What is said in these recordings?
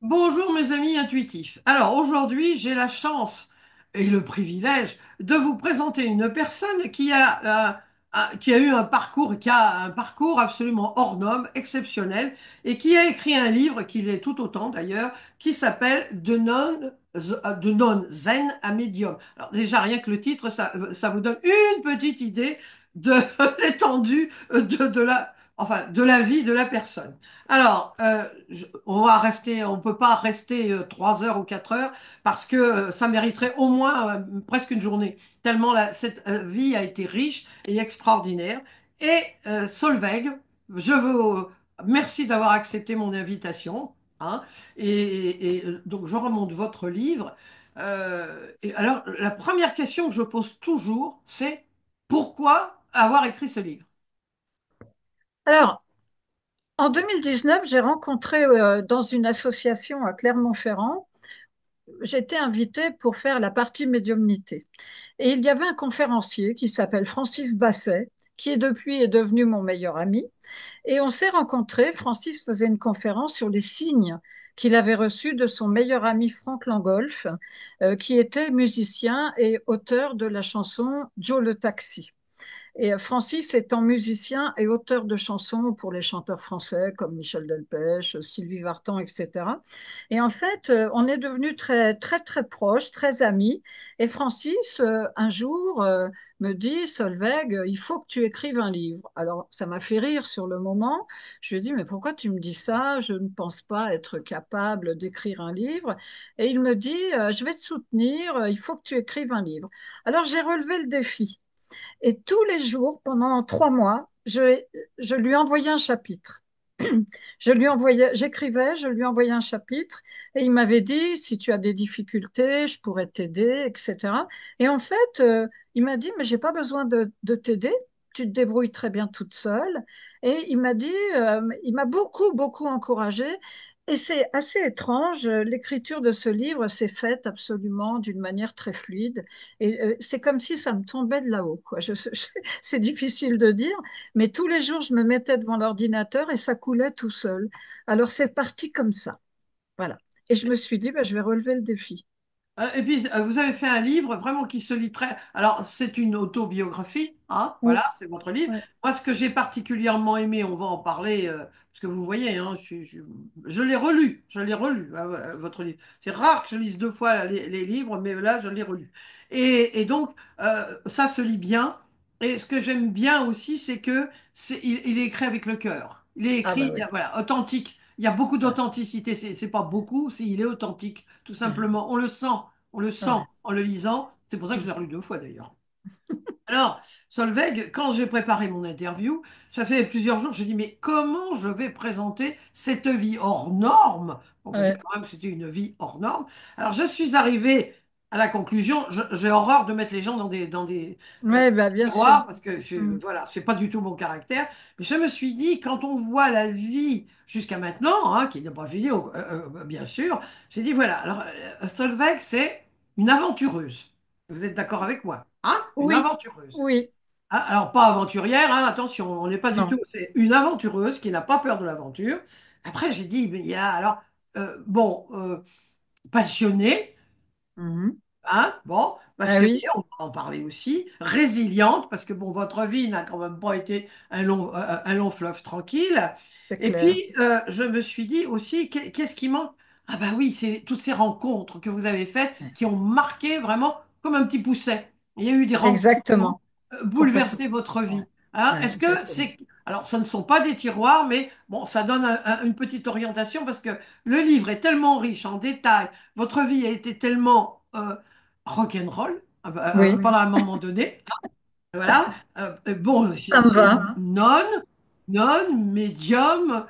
Bonjour mes amis intuitifs. Alors aujourd'hui, j'ai la chance et le privilège de vous présenter une personne qui a eu un parcours absolument hors norme, exceptionnel, et qui a écrit un livre, qui l'est tout autant d'ailleurs, qui s'appelle De non zen à médium. Alors déjà, rien que le titre, ça vous donne une petite idée de l'étendue de la vie de la personne. Alors, on peut pas rester 3 heures ou 4 heures parce que ça mériterait au moins presque une journée, tellement cette vie a été riche et extraordinaire. Et Solveig, je vous merci d'avoir accepté mon invitation, hein, donc je remonte votre livre. Et alors, la première question que je pose toujours, c'est pourquoi avoir écrit ce livre? Alors, en 2019, j'ai rencontré dans une association à Clermont-Ferrand, j'étais invitée pour faire la partie médiumnité. Et il y avait un conférencier qui s'appelle Francis Basset, qui est devenu mon meilleur ami. Et on s'est rencontrés. Francis faisait une conférence sur les signes qu'il avait reçus de son meilleur ami Franck Langolf, qui était musicien et auteur de la chanson Joe le Taxi. Et Francis étant musicien et auteur de chansons pour les chanteurs français comme Michel Delpech, Sylvie Vartan, etc. Et en fait, on est devenus très, très, très proches, très amis. Et Francis, un jour, me dit, Solveig, il faut que tu écrives un livre. Alors, ça m'a fait rire sur le moment. Je lui ai dit, mais pourquoi tu me dis ça? Je ne pense pas être capable d'écrire un livre. Et il me dit, je vais te soutenir, il faut que tu écrives un livre. Alors, j'ai relevé le défi. Et tous les jours, pendant 3 mois, je lui envoyais un chapitre. J'écrivais, je lui envoyais un chapitre et il m'avait dit, si tu as des difficultés, je pourrais t'aider, etc. Et en fait, il m'a dit, mais j'ai pas besoin de t'aider, tu te débrouilles très bien toute seule. Et il m'a dit, il m'a beaucoup, beaucoup encouragée. Et c'est assez étrange, l'écriture de ce livre s'est faite absolument d'une manière très fluide. Et c'est comme si ça me tombait de là-haut, quoi. C'est difficile de dire, mais tous les jours, je me mettais devant l'ordinateur et ça coulait tout seul. Alors c'est parti comme ça. Voilà. Et je me suis dit, bah, je vais relever le défi. Et puis, vous avez fait un livre vraiment qui se lit très... Alors, c'est une autobiographie, hein, voilà, Oui, c'est votre livre. ouais. Moi, ce que j'ai particulièrement aimé, on va en parler, parce que vous voyez, hein, je l'ai relu, votre livre. C'est rare que je lise 2 fois les livres, mais là, je l'ai relu. Et donc, ça se lit bien. Et ce que j'aime bien aussi, c'est que il est écrit avec le cœur. Il est Ah bah écrit, oui. voilà, authentique. Il y a beaucoup Ouais, d'authenticité. C'est pas beaucoup, il est authentique, tout simplement. On le sent ouais. en le lisant. C'est pour ça que je Mm. l'ai relu 2 fois d'ailleurs. Alors, Solveig, quand j'ai préparé mon interview, ça fait plusieurs jours, je dis, mais comment je vais présenter cette vie hors norme? On peut dire Ouais, quand même que c'était une vie hors norme. Alors, je suis arrivé à la conclusion, j'ai horreur de mettre les gens ouais, bah, bien sûr. tiroirs parce que Mm. voilà, c'est pas du tout mon caractère. Mais je me suis dit, quand on voit la vie jusqu'à maintenant, hein, qui n'est pas finie, bien sûr, j'ai dit, voilà, alors Solveig, c'est une aventureuse. Vous êtes d'accord avec moi? Hein? Une Oui, aventureuse. oui, Hein, alors, pas aventurière, hein, attention, on n'est pas du non. tout. C'est une aventureuse qui n'a pas peur de l'aventure. Après, j'ai dit, mais il y a alors, bon, passionnée, Mhm. hein, bon, Ah passionnée, oui, on va en parler aussi, résiliente, parce que bon, votre vie n'a quand même pas été un long fleuve tranquille. c'est Et clair. puis, je me suis dit aussi, qu'est-ce qui manque? Ah bah oui, c'est toutes ces rencontres que vous avez faites Ouais. qui ont marqué vraiment comme un petit pousset. Il y a eu des rencontres qui ont Exactement. Complètement. bouleversé votre Ouais, vie. Hein? ouais, Est-ce que exactement. c'est... Alors, ce ne sont pas des tiroirs, mais bon, ça donne une petite orientation parce que le livre est tellement riche en détails, votre vie a été tellement rock'n'roll Oui, pendant un moment donné. Voilà. Bon, ça me c'est va. médium,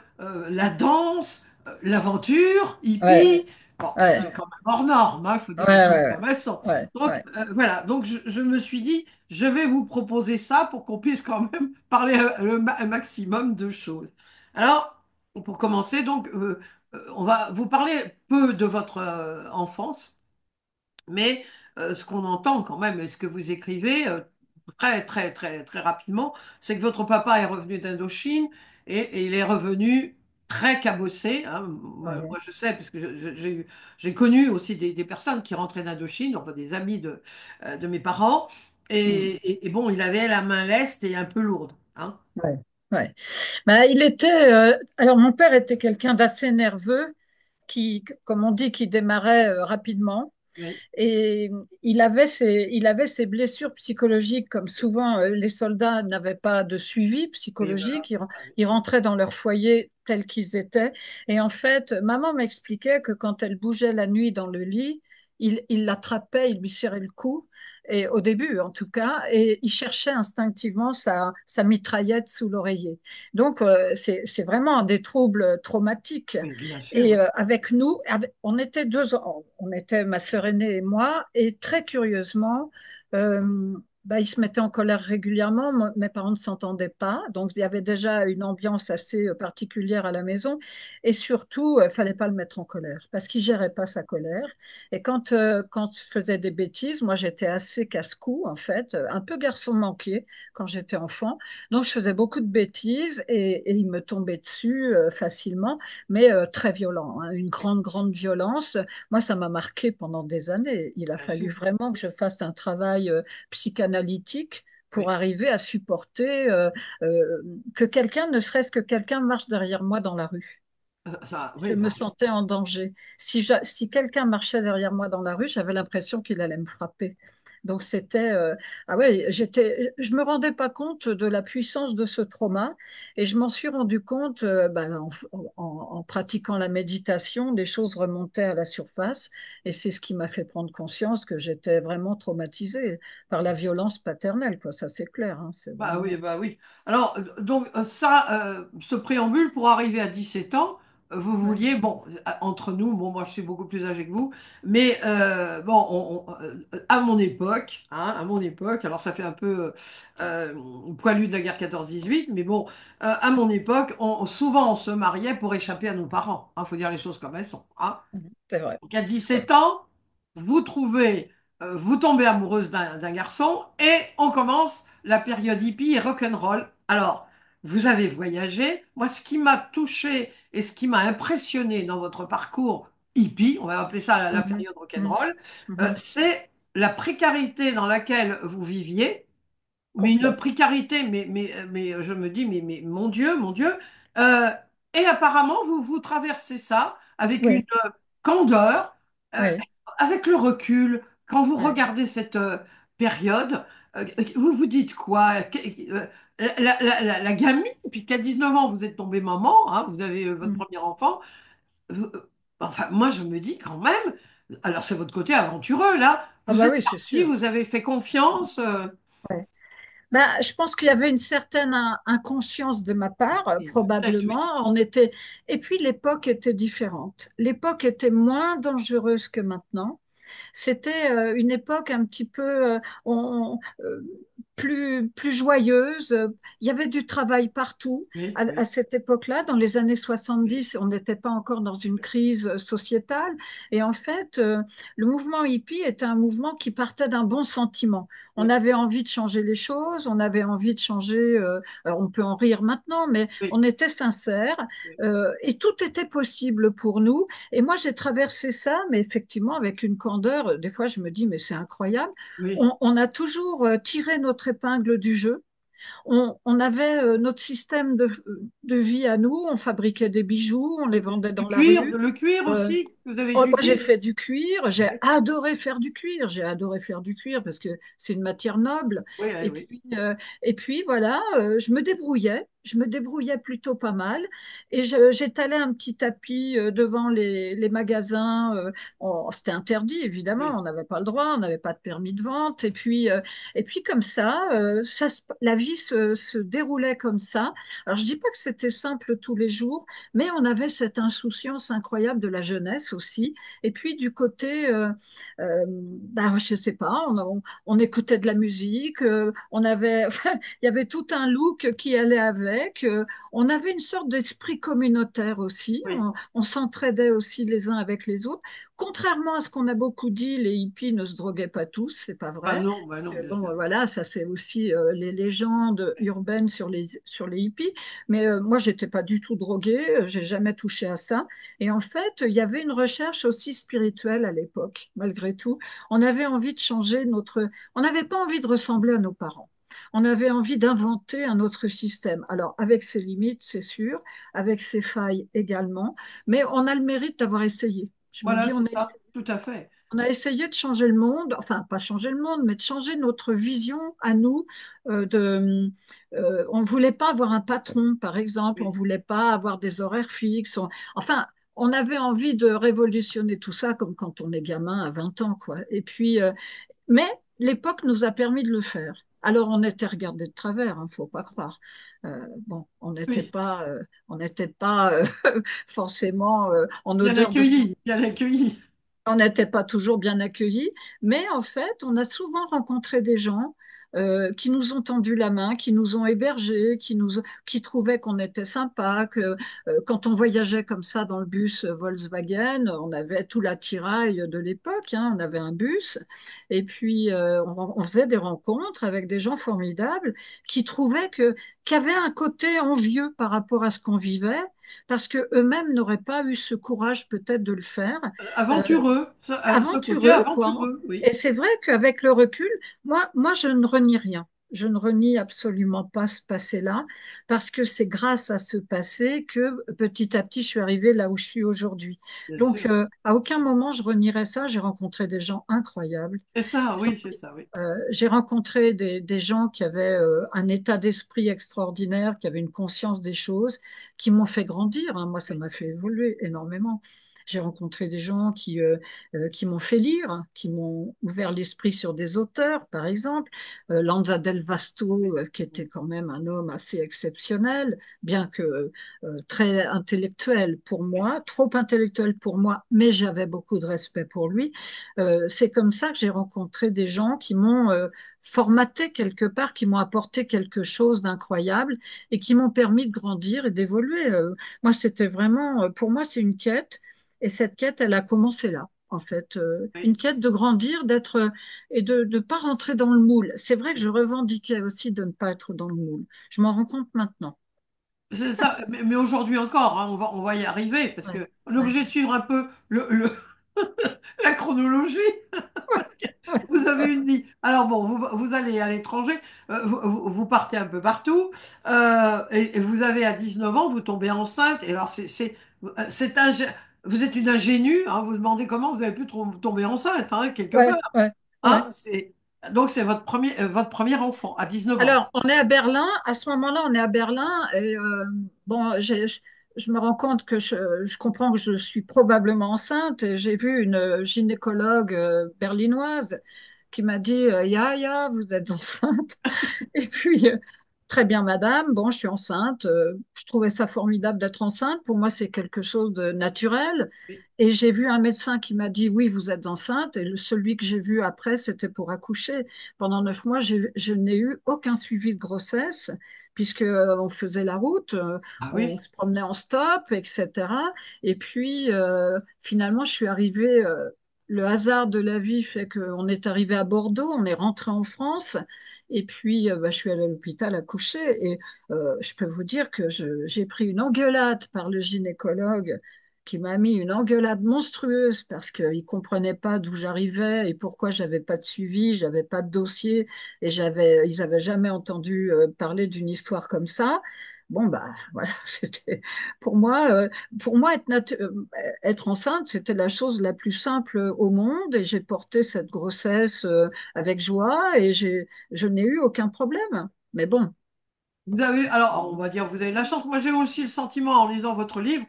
la danse, l'aventure, Ouais, hippie. Bon, ouais, c'est quand même hors norme, il faut ouais, dire les choses ouais, comme elles sont. ouais, Donc, ouais. voilà. Donc, je me suis dit, je vais vous proposer ça pour qu'on puisse quand même parler un maximum de choses. Alors, pour commencer, donc, on va vous parler peu de votre enfance. Mais ce qu'on entend quand même, et ce que vous écrivez très, très, très, très rapidement, c'est que votre papa est revenu d'Indochine et il est revenu très cabossé, hein. Ouais. Moi, je sais, parce que j'ai connu aussi des personnes qui rentraient d'Indochine, enfin des amis de mes parents. Mm. Et bon, il avait la main leste et un peu lourde, hein. Ouais. Ouais. Ben, il était. Alors, mon père était quelqu'un d'assez nerveux, qui, comme on dit, qui démarrait rapidement. Oui, Et il avait ses blessures psychologiques, comme souvent les soldats n'avaient pas de suivi oui, psychologique, voilà. ils rentraient dans leur foyer tels qu'ils étaient. Et en fait, maman m'expliquait que quand elle bougeait la nuit dans le lit, il l'attrapait, il lui serrait le cou, et au début en tout cas, et il cherchait instinctivement sa mitraillette sous l'oreiller. Donc c'est vraiment des troubles traumatiques. Oui, bien sûr. Et avec nous, on était on était ma sœur aînée et moi, et très curieusement, bah, il se mettait en colère régulièrement. Mes parents ne s'entendaient pas, donc il y avait déjà une ambiance assez particulière à la maison. Et surtout, fallait pas le mettre en colère parce qu'il gérait pas sa colère. Et quand il faisait des bêtises, moi j'étais assez casse-cou en fait, un peu garçon manqué quand j'étais enfant. Donc je faisais beaucoup de bêtises et il me tombait dessus facilement, mais très violent, hein, une grande, grande violence. Moi, ça m'a marqué pendant des années. Il a Bien fallu sûr. vraiment que je fasse un travail psychanalytique pour Oui. arriver à supporter que quelqu'un, ne serait-ce que quelqu'un, marche derrière moi dans la rue. Ça, Je oui, me bah, sentais en danger. Si quelqu'un marchait derrière moi dans la rue, j'avais l'impression qu'il allait me frapper. Donc c'était ah ouais, je me rendais pas compte de la puissance de ce trauma et je m'en suis rendu compte ben, en pratiquant la méditation, les choses remontaient à la surface et c'est ce qui m'a fait prendre conscience que j'étais vraiment traumatisée par la violence paternelle, quoi. Ça c'est clair, hein, c'est bah oui, vraiment. bah oui. Alors, donc, ce préambule pour arriver à 17 ans, vous Ouais. vouliez, bon, entre nous, bon, moi je suis beaucoup plus âgé que vous, mais bon, à mon époque, hein, à mon époque, alors ça fait un peu poilu de la guerre 14-18, mais bon, à mon époque, souvent on se mariait pour échapper à nos parents. Il faut dire les choses comme elles sont, hein. C'est vrai. Donc à C'est 17 vrai. ans, vous tombez amoureuse d'un garçon et on commence la période hippie et rock'n'roll. Alors, vous avez voyagé. Moi, ce qui m'a touché et ce qui m'a impressionné dans votre parcours hippie, on va appeler ça la Mhm. période Mhm. rock'n'roll, Mhm. c'est la précarité dans laquelle vous viviez, mais une Complète. précarité, mais je me dis, mais mon Dieu. Euh, et apparemment, vous traversez ça avec une Oui, candeur, euh, oui. avec le recul. Quand vous Ouais. regardez cette période, vous vous dites quoi? La gamine, puisqu'à 19 ans, vous êtes tombée maman, hein, vous avez votre Mm. premier enfant. Enfin, moi, je me dis quand même, alors c'est votre côté aventureux, là. Ah Vous bah êtes oui, c'est parti, sûr. vous avez fait confiance. Ouais. Bah, je pense qu'il y avait une certaine inconscience de ma part, Et peut-être, oui. probablement. Et puis l'époque était différente. L'époque était moins dangereuse que maintenant. C'était une époque un petit peu plus joyeuse. Il y avait du travail partout. Oui, À oui, cette époque-là, dans les années oui, 70, on n'était pas encore dans une crise sociétale. Et en fait, le mouvement hippie était un mouvement qui partait d'un bon sentiment. On oui, avait envie de changer les choses, on avait envie de changer. Alors on peut en rire maintenant, mais oui, on était sincère oui, et tout était possible pour nous. Et moi, j'ai traversé ça, mais effectivement, avec une candeur. Des fois, je me dis, mais c'est incroyable. oui, On a toujours tiré notre épingle du jeu. On avait notre système de vie à nous. On fabriquait des bijoux, on les oui. vendait Du dans la cuir, rue. le cuir Euh, aussi, vous avez Oh, dû moi, j'ai cuire. fait du cuir, j'ai Oui, adoré faire du cuir, j'ai adoré faire du cuir parce que c'est une matière noble. oui, oui, oui. Et puis voilà, je me débrouillais plutôt pas mal. Et j'étalais un petit tapis devant les magasins. C'était interdit, évidemment, Oui. on n'avait pas le droit, on n'avait pas de permis de vente. Et puis comme ça, la vie se déroulait comme ça. Alors je dis pas que c'était simple tous les jours, mais on avait cette insouciance incroyable de la jeunesse sexe aussi. Et puis du côté, bah, je sais pas, on écoutait de la musique, on avait, enfin, il y avait tout un look qui allait avec. On avait une sorte d'esprit communautaire aussi. Oui. On s'entraidait aussi les uns avec les autres. Contrairement à ce qu'on a beaucoup dit, les hippies ne se droguaient pas tous, c'est pas vrai. Bah non, bien Bon, sûr. voilà, ça c'est aussi les légendes urbaines sur les hippies. Mais moi, j'étais pas du tout droguée, j'ai jamais touché à ça. Et en fait, il y avait une recherche aussi spirituelle à l'époque, malgré tout. On avait envie de changer notre. On n'avait pas envie de ressembler à nos parents. On avait envie d'inventer un autre système. Alors, avec ses limites, c'est sûr, avec ses failles également, mais on a le mérite d'avoir essayé. Je me Voilà, dis, c'est ça, tout à fait. on a essayé de changer le monde, enfin pas changer le monde, mais de changer notre vision à nous. On ne voulait pas avoir un patron, par exemple, on ne Oui. voulait pas avoir des horaires fixes. Enfin, on avait envie de révolutionner tout ça comme quand on est gamin à 20 ans, quoi. Et puis, mais l'époque nous a permis de le faire. Alors on était regardé de travers, hein, faut pas croire. Bon, Oui. on n'était pas forcément en Bien odeur de accueilli, bien accueilli. on n'était pas toujours bien accueillis, mais en fait, on a souvent rencontré des gens qui nous ont tendu la main, qui nous ont hébergés, qui trouvaient qu'on était sympa, que quand on voyageait comme ça dans le bus Volkswagen, on avait tout l'attirail de l'époque, hein, on avait un bus, et puis on faisait des rencontres avec des gens formidables qui trouvaient qu'il y avait un côté envieux par rapport à ce qu'on vivait, parce que eux-mêmes n'auraient pas eu ce courage peut-être de le faire. Euh, Aventureux, ce côté Aventureux, quoi. aventureux, oui. Et c'est vrai qu'avec le recul, moi, je ne renie rien. Je ne renie absolument pas ce passé-là, parce que c'est grâce à ce passé que petit à petit, je suis arrivée là où je suis aujourd'hui. Bien Donc, sûr. à aucun moment, je renierai ça. J'ai rencontré des gens incroyables. C'est ça, oui, c'est ça, oui. J'ai rencontré des gens qui avaient un état d'esprit extraordinaire, qui avaient une conscience des choses, qui m'ont fait grandir, hein. Moi, ça m'a fait évoluer énormément. J'ai rencontré des gens qui m'ont fait lire, qui m'ont ouvert l'esprit sur des auteurs, par exemple. Lanza del Vasto, qui était quand même un homme assez exceptionnel, bien que très intellectuel pour moi, trop intellectuel pour moi, mais j'avais beaucoup de respect pour lui. C'est comme ça que j'ai rencontré des gens qui m'ont formaté quelque part, qui m'ont apporté quelque chose d'incroyable et qui m'ont permis de grandir et d'évoluer. Moi, c'était vraiment, pour moi, c'est une quête et cette quête, elle a commencé là. En fait, Oui. une quête de grandir, d'être et de ne pas rentrer dans le moule. C'est vrai que je revendiquais aussi de ne pas être dans le moule. Je m'en rends compte maintenant. C'est ça, mais aujourd'hui encore, hein, on va y arriver, parce Ouais, que on est ouais, obligé de suivre un peu la chronologie. ouais, Vous avez une vie. Alors bon, vous allez à l'étranger, vous partez un peu partout, et vous avez à 19 ans, vous tombez enceinte, et alors c'est vous êtes une ingénue, hein, vous demandez comment vous avez pu tomber enceinte, hein, quelque ouais, part, ouais, ouais. hein, donc c'est votre premier enfant à 19 ans. Alors, on est à Berlin. À ce moment-là, on est à Berlin. Et bon, je me rends compte que je comprends que je suis probablement enceinte. Et j'ai vu une gynécologue berlinoise qui m'a dit, Ya, ya, vous êtes enceinte. Et puis, très bien, madame. Bon, je suis enceinte. Je trouvais ça formidable d'être enceinte. Pour moi, c'est quelque chose de naturel. Oui. Et j'ai vu un médecin qui m'a dit, oui, vous êtes enceinte. Et celui que j'ai vu après, c'était pour accoucher. Pendant 9 mois, je n'ai eu aucun suivi de grossesse, puisque on faisait la route, Ah on oui. se promenait en stop, etc. Et puis, finalement, je suis arrivée. Le hasard de la vie fait qu'on est arrivé à Bordeaux, on est rentré en France. Et puis, bah, je suis allée à l'hôpital accoucher et je peux vous dire que j'ai pris une engueulade par le gynécologue qui m'a mis une engueulade monstrueuse parce qu'il ne comprenait pas d'où j'arrivais et pourquoi j'avais pas de suivi, j'avais pas de dossier et ils n'avaient jamais entendu parler d'une histoire comme ça. Bon, bah voilà, c'était pour moi être enceinte, c'était la chose la plus simple au monde et j'ai porté cette grossesse avec joie et je n'ai eu aucun problème. Mais bon, Vous avez, alors on va dire, vous avez de la chance. Moi, j'ai aussi le sentiment en lisant votre livre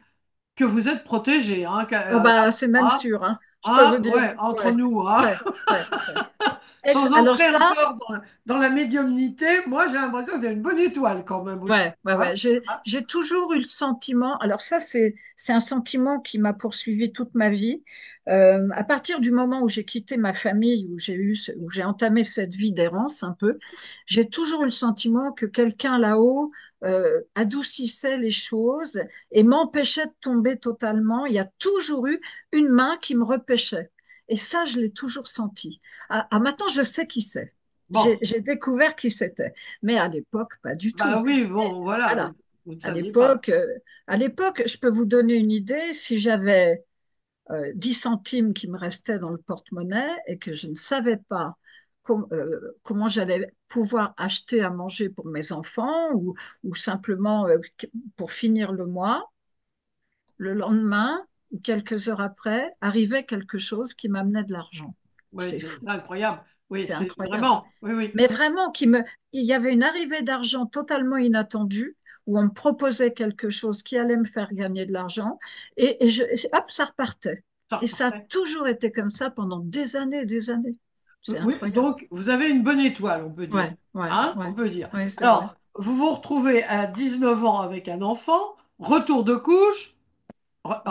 que vous êtes protégé, hein, oh bah, c'est même hein, sûr, hein. Je peux vous hein, dire, ouais, entre ouais, nous, hein. ouais, ouais, ouais. sans Alors entrer ça, encore dans la médiumnité, moi j'ai l'impression que c'est une bonne étoile quand même au-dessus. ouais, ouais, Hein. ouais. J'ai, Hein. j'ai toujours eu le sentiment. Alors ça, c'est un sentiment qui m'a poursuivi toute ma vie. À partir du moment où j'ai quitté ma famille, où j'ai entamé cette vie d'errance un peu, j'ai toujours eu le sentiment que quelqu'un là-haut adoucissait les choses et m'empêchait de tomber totalement. Il y a toujours eu une main qui me repêchait. Et ça, je l'ai toujours senti. Maintenant, je sais qui c'est. Bon, J'ai découvert qui c'était. Mais à l'époque, pas du bah tout. oui, bon, voilà, Voilà. vous ne À saviez pas. l'époque, euh, à l'époque, je peux vous donner une idée. Si j'avais 10 centimes qui me restaient dans le porte-monnaie et que je ne savais pas comment j'allais pouvoir acheter à manger pour mes enfants ou simplement pour finir le mois, le lendemain ou quelques heures après, arrivait quelque chose qui m'amenait de l'argent. Oui, C'est c'est fou, c'est incroyable. Oui, c'est c'est incroyable. vraiment, oui, oui. Mais vraiment, il y avait une arrivée d'argent totalement inattendue, où on me proposait quelque chose qui allait me faire gagner de l'argent, hop, ça repartait. Ça Et ça a repartait. toujours été comme ça pendant des années et des années. C'est Oui, incroyable. donc vous avez une bonne étoile, on peut dire. Ouais, ouais, Hein, on ouais, peut dire. ouais, c'est vrai. Alors, vous vous retrouvez à 19 ans avec un enfant, retour de couche,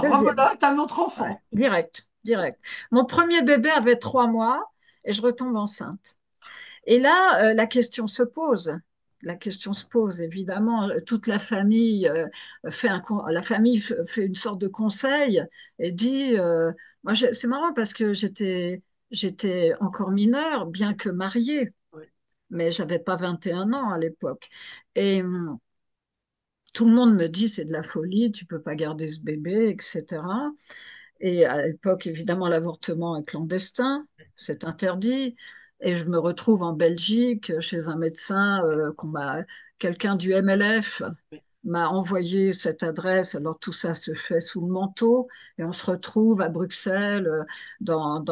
Deuxième, rebelote un autre ouais, enfant. direct, direct. Mon premier bébé avait 3 mois et je retombe enceinte. Et là, la question se pose. La question se pose, évidemment. Toute la famille la famille fait une sorte de conseil et dit, c'est marrant parce que j'étais encore mineure, bien que mariée, Oui, mais j'avais pas 21 ans à l'époque. Et tout le monde me dit, c'est de la folie, tu peux pas garder ce bébé, etc. Et à l'époque, évidemment, l'avortement est clandestin, c'est interdit. Et je me retrouve en Belgique chez un médecin quelqu'un du MLF oui. m'a envoyé cette adresse. Alors tout ça se fait sous le manteau et on se retrouve à Bruxelles dans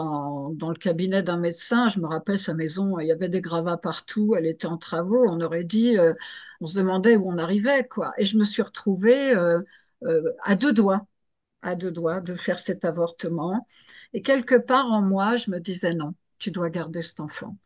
le cabinet d'un médecin. Je me rappelle sa maison, il y avait des gravats partout, elle était en travaux. On se demandait où on arrivait, quoi. Et je me suis retrouvée à deux doigts de faire cet avortement. Et quelque part en moi, je me disais non, tu dois garder cet enfant.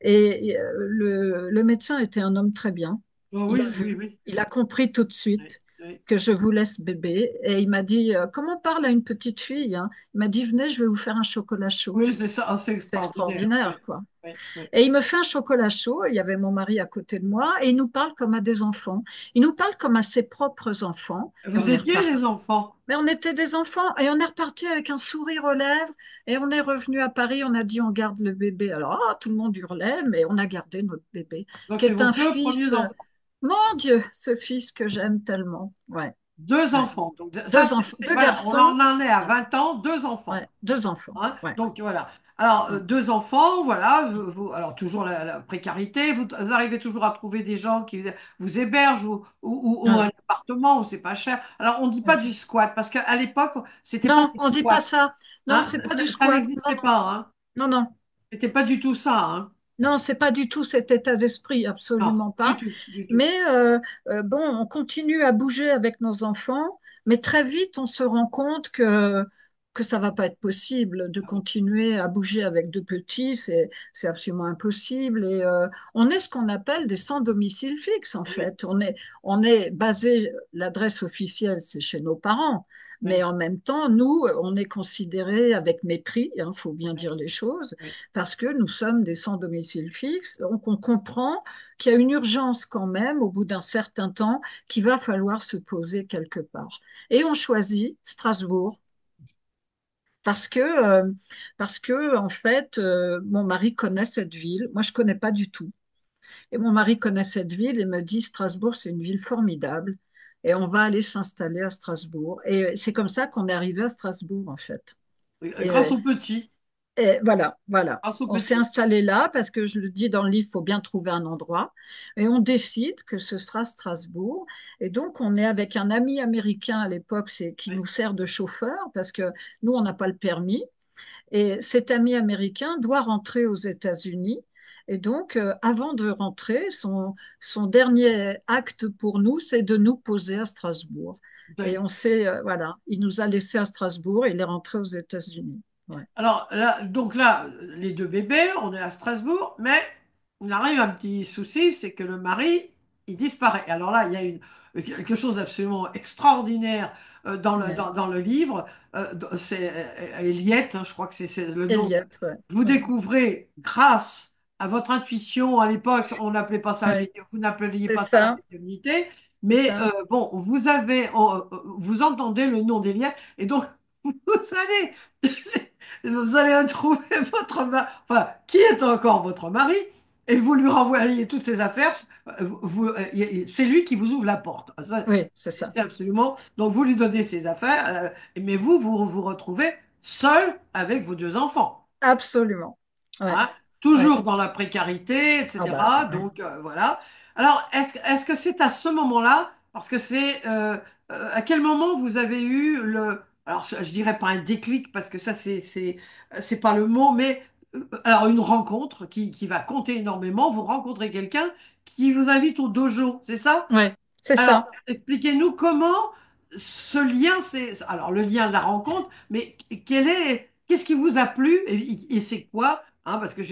Et le médecin était un homme très bien. Oh, Il a oui, oui, vu, oui. il a compris tout de Oui, suite oui. que je voulais ce bébé. Et il m'a dit, comme on parle à une petite fille, hein, il m'a dit, venez, je vais vous faire un chocolat chaud. Oui, c'est ça, ah, c'est C'est extraordinaire. Oui, extraordinaire, quoi. oui, oui. Et il me fait un chocolat chaud, il y avait mon mari à côté de moi, et il nous parle comme à des enfants. Il nous parle comme à ses propres enfants, et Vous on est étiez reparti. des enfants. Mais on était des enfants et on est reparti avec un sourire aux lèvres et on est revenu à Paris. On a dit on garde le bébé. Alors tout le monde hurlait, mais on a gardé notre bébé, Donc, qui c'est est vos un deux fils. premiers enfants. Mon Dieu, ce fils que j'aime tellement. Ouais, Deux ouais. enfants. Donc, ça, Deux enfants, deux voilà, on garçons. en est à Ouais, 20 ans, deux ouais, enfants. deux enfants. Hein. Ouais, Donc voilà. Alors, ouais, deux enfants, voilà. Alors, toujours la précarité. Vous arrivez toujours à trouver des gens qui vous hébergent ou un ouais, appartement où c'est pas cher. Alors, on ne dit pas ouais. du squat parce qu'à l'époque, c'était pas Non, des on dit pas squats. ça. Non, Hein. c'est pas du Ça squat. Non, n'existait pas. Hein. non, non, non. C'était pas du tout ça. Hein. Non, c'est pas du tout cet état d'esprit, Non, absolument du pas. tout, du tout. Mais bon, on continue à bouger avec nos enfants, mais très vite, on se rend compte que ça va pas être possible de Ah oui, continuer à bouger avec deux petits, c'est absolument impossible. Et on est ce qu'on appelle des sans domicile fixe, en oui, fait. On est basé, l'adresse officielle, c'est chez nos parents. Mais oui, en même temps, nous, on est considérés avec mépris, il faut bien oui, dire les choses, oui, parce que nous sommes des sans domicile fixe. Donc, on comprend qu'il y a une urgence quand même, au bout d'un certain temps, qu'il va falloir se poser quelque part. Et on choisit Strasbourg parce que, en fait, mon mari connaît cette ville. Moi, je connais pas du tout. Et mon mari connaît cette ville et me dit, Strasbourg, c'est une ville formidable. Et on va aller s'installer à Strasbourg. Et c'est comme ça qu'on est arrivé à Strasbourg, en fait. oui. Grâce Et aux petits. et voilà, voilà. Grâce aux On s'est petits. installé là parce que je le dis dans le livre, il faut bien trouver un endroit. Et on décide que ce sera Strasbourg. Et donc, on est avec un ami américain à l'époque, qui Oui, nous sert de chauffeur parce que nous, on n'a pas le permis. Et cet ami américain doit rentrer aux États-Unis. Et donc, avant de rentrer, son dernier acte pour nous, c'est de nous poser à Strasbourg. Et oui. on s'est, voilà, il nous a laissés à Strasbourg et il est rentré aux États-Unis. Ouais. Alors là, donc là, les deux bébés, on est à Strasbourg, mais il arrive un petit souci, c'est que le mari, il disparaît. Alors là, il y a quelque chose d'absolument extraordinaire Ouais. dans le livre. C'est Eliette, hein, je crois que c'est le nom. Eliott, ouais. Vous Ouais. découvrez, grâce à votre intuition, à l'époque, on n'appelait pas ça Ouais. vous n'appeliez C'est pas ça la ça, médiumnité, c'est mais ça. bon, vous entendez le nom d'Eliette, et donc vous allez vous allez trouver votre mari, enfin, qui est encore votre mari, et vous lui renvoyez toutes ses affaires. C'est lui qui vous ouvre la porte. Ça, Oui, c'est ça. c'est absolument. Donc, vous lui donnez ses affaires, mais vous vous retrouvez seul avec vos deux enfants. Absolument. Ouais. Hein, Ouais. toujours dans la précarité, Ah bah, etc. ouais. Donc voilà. Alors, est-ce que c'est à ce moment-là, parce que c'est à quel moment vous avez eu le, alors je dirais pas un déclic parce que ça c'est pas le mot, mais alors une rencontre qui va compter énormément. Vous rencontrez quelqu'un qui vous invite au dojo, c'est ça? Ouais, c'est Alors, ça. expliquez-nous comment ce lien, c'est alors le lien de la rencontre, mais qu'est-ce qui vous a plu et c'est quoi, hein, parce que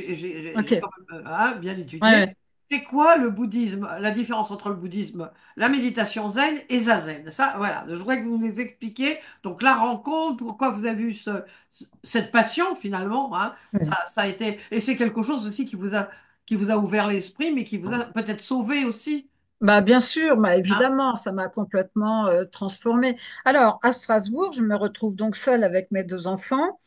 Ok. j'ai quand même hein, bien Ouais, étudié, ouais. c'est quoi le bouddhisme, la différence entre le bouddhisme, la méditation zen et zazen. Ça, voilà, je voudrais que vous nous expliquiez donc la rencontre, pourquoi vous avez eu cette passion finalement, hein, Ouais. ça a été, et c'est quelque chose aussi qui vous a ouvert l'esprit, mais qui vous a peut-être sauvé aussi. Bah, bien sûr, bah, Hein. évidemment, ça m'a complètement transformée. Alors, à Strasbourg, je me retrouve donc seule avec mes deux enfants.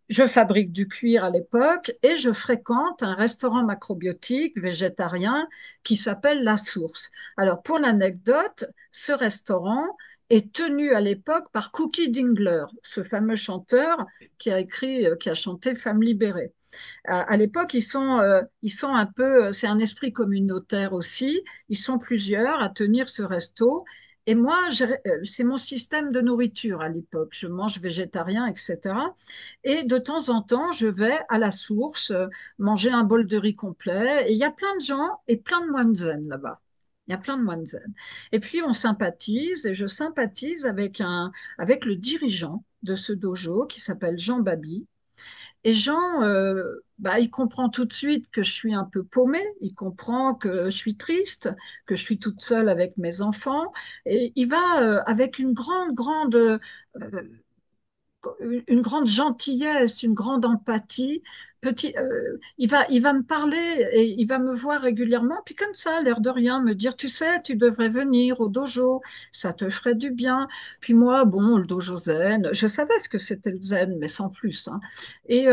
Je fabrique du cuir à l'époque et je fréquente un restaurant macrobiotique végétarien qui s'appelle La Source. Alors, pour l'anecdote, ce restaurant est tenu à l'époque par Cookie Dingler, ce fameux chanteur qui a écrit, qui a chanté Femme libérée. À l'époque, ils sont un peu, c'est un esprit communautaire aussi. Ils sont plusieurs à tenir ce resto. Et moi, c'est mon système de nourriture à l'époque. Je mange végétarien, etc. Et de temps en temps, je vais à la source manger un bol de riz complet. Et il y a plein de gens et plein de moines zen là-bas. Il y a plein de moines zen. Et puis, on sympathise et je sympathise avec le dirigeant de ce dojo qui s'appelle Jean Babi. Et Jean, bah, il comprend tout de suite que je suis un peu paumée, il comprend que je suis triste, que je suis toute seule avec mes enfants, et il va avec une grande gentillesse, une grande empathie. Il va me parler et il va me voir régulièrement, puis comme ça, l'air de rien, me dire, tu sais, tu devrais venir au dojo, ça te ferait du bien. Puis moi, bon, le dojo zen, je savais ce que c'était le zen, mais sans plus, hein. Et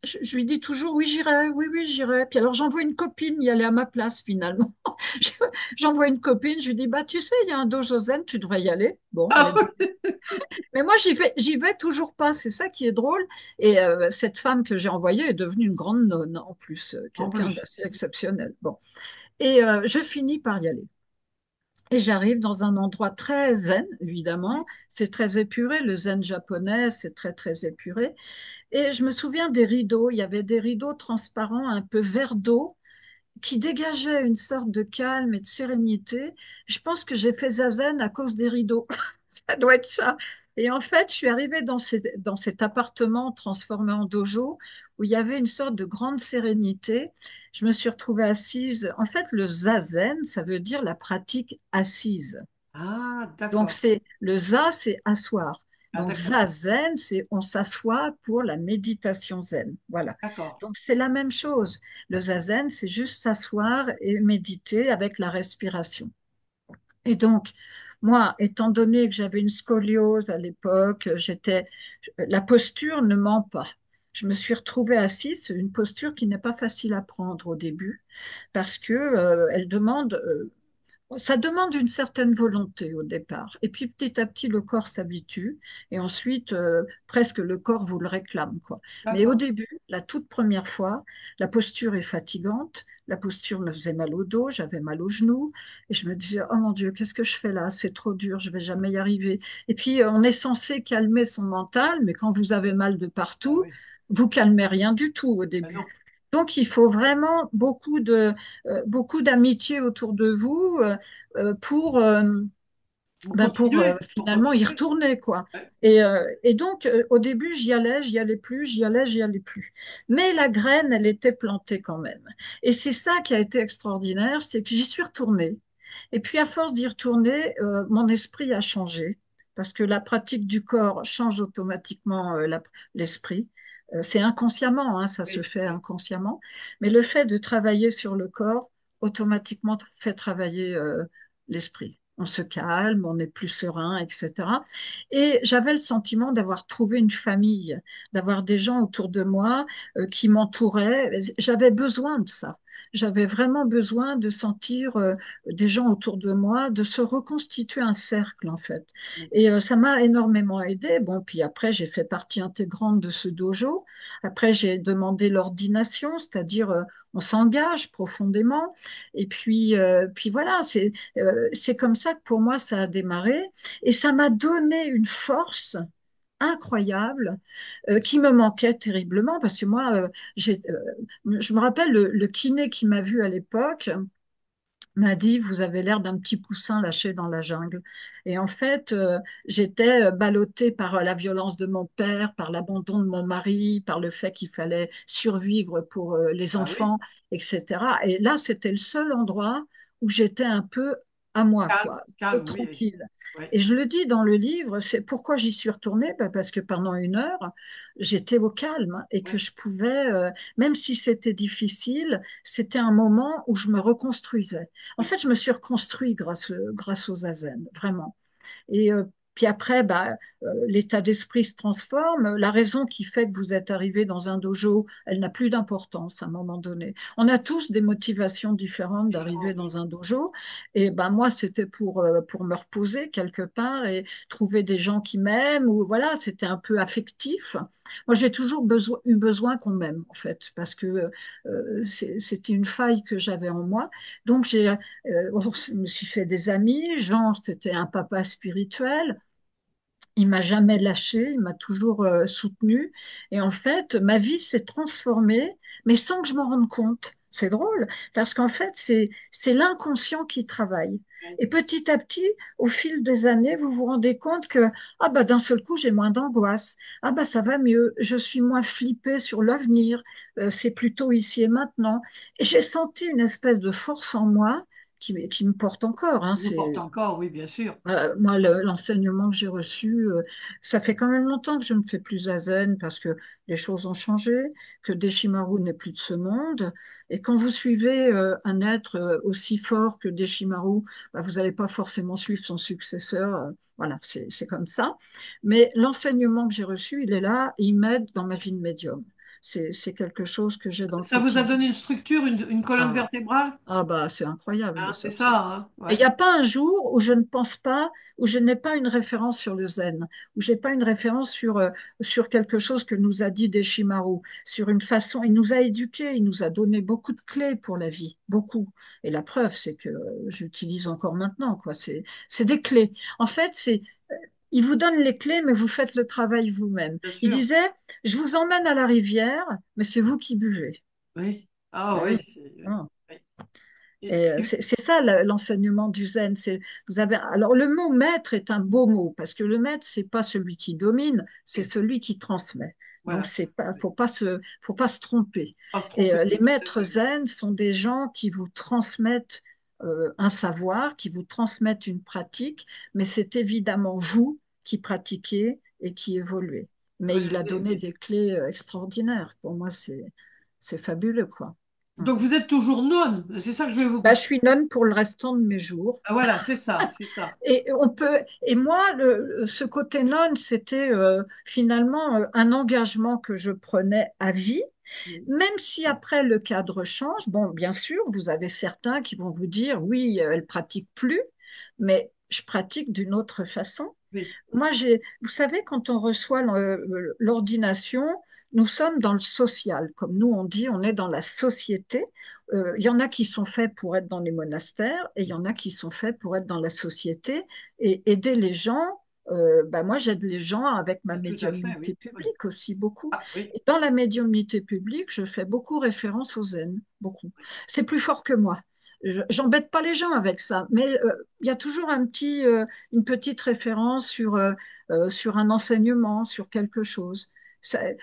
je lui dis toujours, oui, j'irai, oui, oui, j'irai. Puis alors j'envoie une copine y aller à ma place finalement. Je- J'envoie une copine, je lui dis, bah tu sais, il y a un dojo zen, tu devrais y aller. Bon, elle est Ah, mais moi, j'y vais toujours pas. C'est ça qui est drôle. Et cette femme que j'ai envoyée est devenue une grande nonne, en plus, en quelqu'un plus. d'assez exceptionnel. Bon. Et je finis par y aller. Et j'arrive dans un endroit très zen, évidemment. C'est très épuré. Le zen japonais, c'est très, très épuré. Et je me souviens des rideaux. Il y avait des rideaux transparents, un peu vert d'eau, qui dégageaient une sorte de calme et de sérénité. Je pense que j'ai fait zazen à cause des rideaux. Ça doit être ça. Et en fait, je suis arrivée dans cet appartement transformé en dojo où il y avait une sorte de grande sérénité. Je me suis retrouvée assise. En fait, le zazen, ça veut dire la pratique assise. Ah, Donc, d'accord. c'est le za, c'est asseoir. Ah, Donc, d'accord. zazen, c'est on s'assoit pour la méditation zen. Voilà. D'accord. Donc, c'est la même chose. Le zazen, c'est juste s'asseoir et méditer avec la respiration. Et donc, moi, étant donné que j'avais une scoliose à l'époque, la posture ne ment pas. Je me suis retrouvée assise, c'est une posture qui n'est pas facile à prendre au début parce que elle demande ça demande une certaine volonté au départ. Et puis petit à petit, le corps s'habitue. Et ensuite, presque le corps vous le réclame, quoi. Mais au D'accord. début, la toute première fois, la posture est fatigante. La posture me faisait mal au dos, j'avais mal aux genoux. Et je me disais, oh mon Dieu, qu'est-ce que je fais là? C'est trop dur, je vais jamais y arriver. Et puis, on est censé calmer son mental, mais quand vous avez mal de Ah partout, oui. vous calmez rien du tout au Ah début. non. Donc, il faut vraiment beaucoup d'amitié autour de vous pour Vous bah continuez, pour finalement y continuer. retourner quoi. Ouais, Et donc au début j'y allais plus, j'y allais, j'y allais plus. Mais la graine, elle était plantée quand même. Et c'est ça qui a été extraordinaire, c'est que j'y suis retournée. Et puis à force d'y retourner, mon esprit a changé parce que la pratique du corps change automatiquement l'esprit. C'est inconsciemment, hein, ça se oui, fait oui, inconsciemment. Mais le fait de travailler sur le corps automatiquement fait travailler l'esprit. On se calme, on est plus serein, etc. Et j'avais le sentiment d'avoir trouvé une famille, d'avoir des gens autour de moi qui m'entouraient. J'avais besoin de ça. J'avais vraiment besoin de sentir des gens autour de moi, de se reconstituer un cercle en fait. oui. Et ça m'a énormément aidé. Bon, puis après, j'ai fait partie intégrante de ce dojo. Après, j'ai demandé l'ordination, c'est-à-dire on s'engage profondément. Et puis voilà, c'est comme ça que pour moi ça a démarré et ça m'a donné une force incroyable qui me manquait terriblement parce que moi, je me rappelle le kiné qui m'a vu à l'époque m'a dit, vous avez l'air d'un petit poussin lâché dans la jungle. Et en fait, j'étais ballottée par la violence de mon père, par l'abandon de mon mari, par le fait qu'il fallait survivre pour les Ah oui, enfants, etc. Et là, c'était le seul endroit où j'étais un peu à moi, calme, quoi, un peu calme, oui, oui. tranquille. Ouais, Et je le dis dans le livre, c'est pourquoi j'y suis retournée, ben parce que pendant une heure, j'étais au calme et que ouais, je pouvais, même si c'était difficile, c'était un moment où je me reconstruisais. En oui. fait, je me suis reconstruit grâce au zazen, vraiment. Et puis après, bah, l'état d'esprit se transforme. La raison qui fait que vous êtes arrivé dans un dojo, elle n'a plus d'importance à un moment donné. On a tous des motivations différentes d'arriver Différent, oui. dans un dojo. Et bah, moi, c'était pour me reposer quelque part et trouver des gens qui m'aiment. Ou voilà, c'était un peu affectif. Moi, j'ai toujours eu besoin qu'on m'aime, en fait, parce que c'était une faille que j'avais en moi. Donc, je me suis fait des amis. Jean, c'était un papa spirituel. Il m'a jamais lâché, il m'a toujours soutenu. Et en fait, ma vie s'est transformée, mais sans que je m'en rende compte. C'est drôle, parce qu'en fait, c'est l'inconscient qui travaille. Ouais. Et petit à petit, au fil des années, vous vous rendez compte que ah bah d'un seul coup, j'ai moins d'angoisse. Ah bah ça va mieux. Je suis moins flippée sur l'avenir. C'est plutôt ici et maintenant. Et j'ai senti une espèce de force en moi qui me porte encore. Hein. Il vous porte encore, oui, bien sûr. Moi, l'enseignement que j'ai reçu, ça fait quand même longtemps que je ne fais plus zazen parce que les choses ont changé, que Deshimaru n'est plus de ce monde. Et quand vous suivez un être aussi fort que Deshimaru, bah, vous n'allez pas forcément suivre son successeur. Voilà, c'est comme ça. Mais l'enseignement que j'ai reçu, il est là et il m'aide dans ma vie de médium. C'est quelque chose que j'ai dans le Ça vous a quotidien. donné une structure, une colonne Ah, vertébrale? ah bah c'est incroyable Hein, ça. c'est ça, hein, Et il ouais. n'y a pas un jour où je ne pense pas, où je n'ai pas une référence sur le zen, où j'ai pas une référence sur quelque chose que nous a dit Deshimaru, sur une façon, il nous a éduqués, il nous a donné beaucoup de clés pour la vie, beaucoup. Et la preuve, c'est que j'utilise encore maintenant, quoi. C'est des clés. En fait, il vous donne les clés, mais vous faites le travail vous-même. Bien Il sûr. disait, je vous emmène à la rivière, mais c'est vous qui buvez. Oui. Ah Ah oui. oui. Oui. Ah. Oui. Et c'est ça l'enseignement du zen. Alors le mot maître est un beau mot parce que le maître c'est pas celui qui domine, c'est Oui, celui qui transmet. Donc voilà. c'est pas, Oui. faut pas se tromper. Pas se Et tromper, les oui, c'est maîtres vrai. zen sont des gens qui vous transmettent un savoir, qui vous transmettent une pratique, mais c'est évidemment vous qui pratiquez et qui évoluez. Mais il Oui, a oui, donné oui. des clés extraordinaires. Pour moi, c'est fabuleux, quoi. Donc vous êtes toujours nonne, c'est ça que je vais vous... Bah, je suis nonne pour le restant de mes jours. Ah, voilà, c'est ça, c'est ça. Et moi, ce côté nonne, c'était finalement un engagement que je prenais à vie, Oui, même si après le cadre change. Bon, bien sûr, vous avez certains qui vont vous dire, oui, elle pratique plus, mais je pratique d'une autre façon. oui, Moi, vous savez, quand on reçoit l'ordination, nous sommes dans le social. Comme nous, on dit, on est dans la société. Il y en a qui sont faits pour être dans les monastères et il y en a qui sont faits pour être dans la société et aider les gens. Ben moi, j'aide les gens avec ma tout à fait, médiumnité oui. Oui. publique aussi, beaucoup. Ah, oui, Et dans la médiumnité publique, je fais beaucoup référence au zen, beaucoup. C'est plus fort que moi. j'embête pas les gens avec ça, mais il y a toujours une petite référence sur un enseignement, sur quelque chose.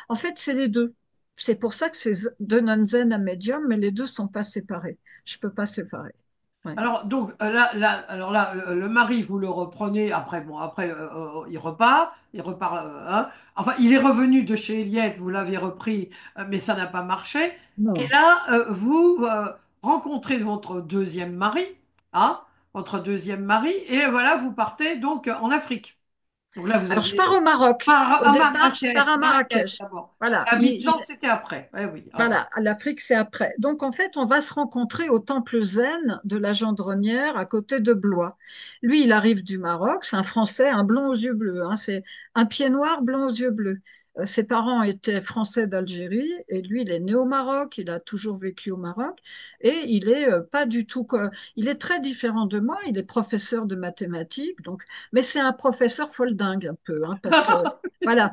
En fait, c'est les deux. C'est pour ça que c'est de non-zen à médium, mais les deux sont pas séparés. Je peux pas séparer. Ouais. Alors, donc, alors là, le mari, vous le reprenez, après, bon, après, il repart, hein. Enfin, il est revenu de chez Eliette, vous l'avez repris, mais ça n'a pas marché. Et Non. là, vous rencontrez votre deuxième mari, hein, votre deuxième mari, et voilà, vous partez donc en Afrique. Donc là, vous Alors, je aviez pars au Maroc. Au À départ, je pars à Marrakech Marrakech. d'abord. Voilà. Abidjan, c'était après. Oui, oui, après. Voilà, l'Afrique, c'est après. Donc, en fait, on va se rencontrer au temple zen de la Gendronnière à côté de Blois. Lui, il arrive du Maroc, c'est un Français, un blond aux yeux bleus, hein, c'est un pied noir, blond aux yeux bleus. Ses parents étaient français d'Algérie et lui, il est né au Maroc, il a toujours vécu au Maroc et il est pas du tout, il est très différent de moi, il est professeur de mathématiques, donc, mais c'est un professeur foldingue un peu, hein, parce que voilà,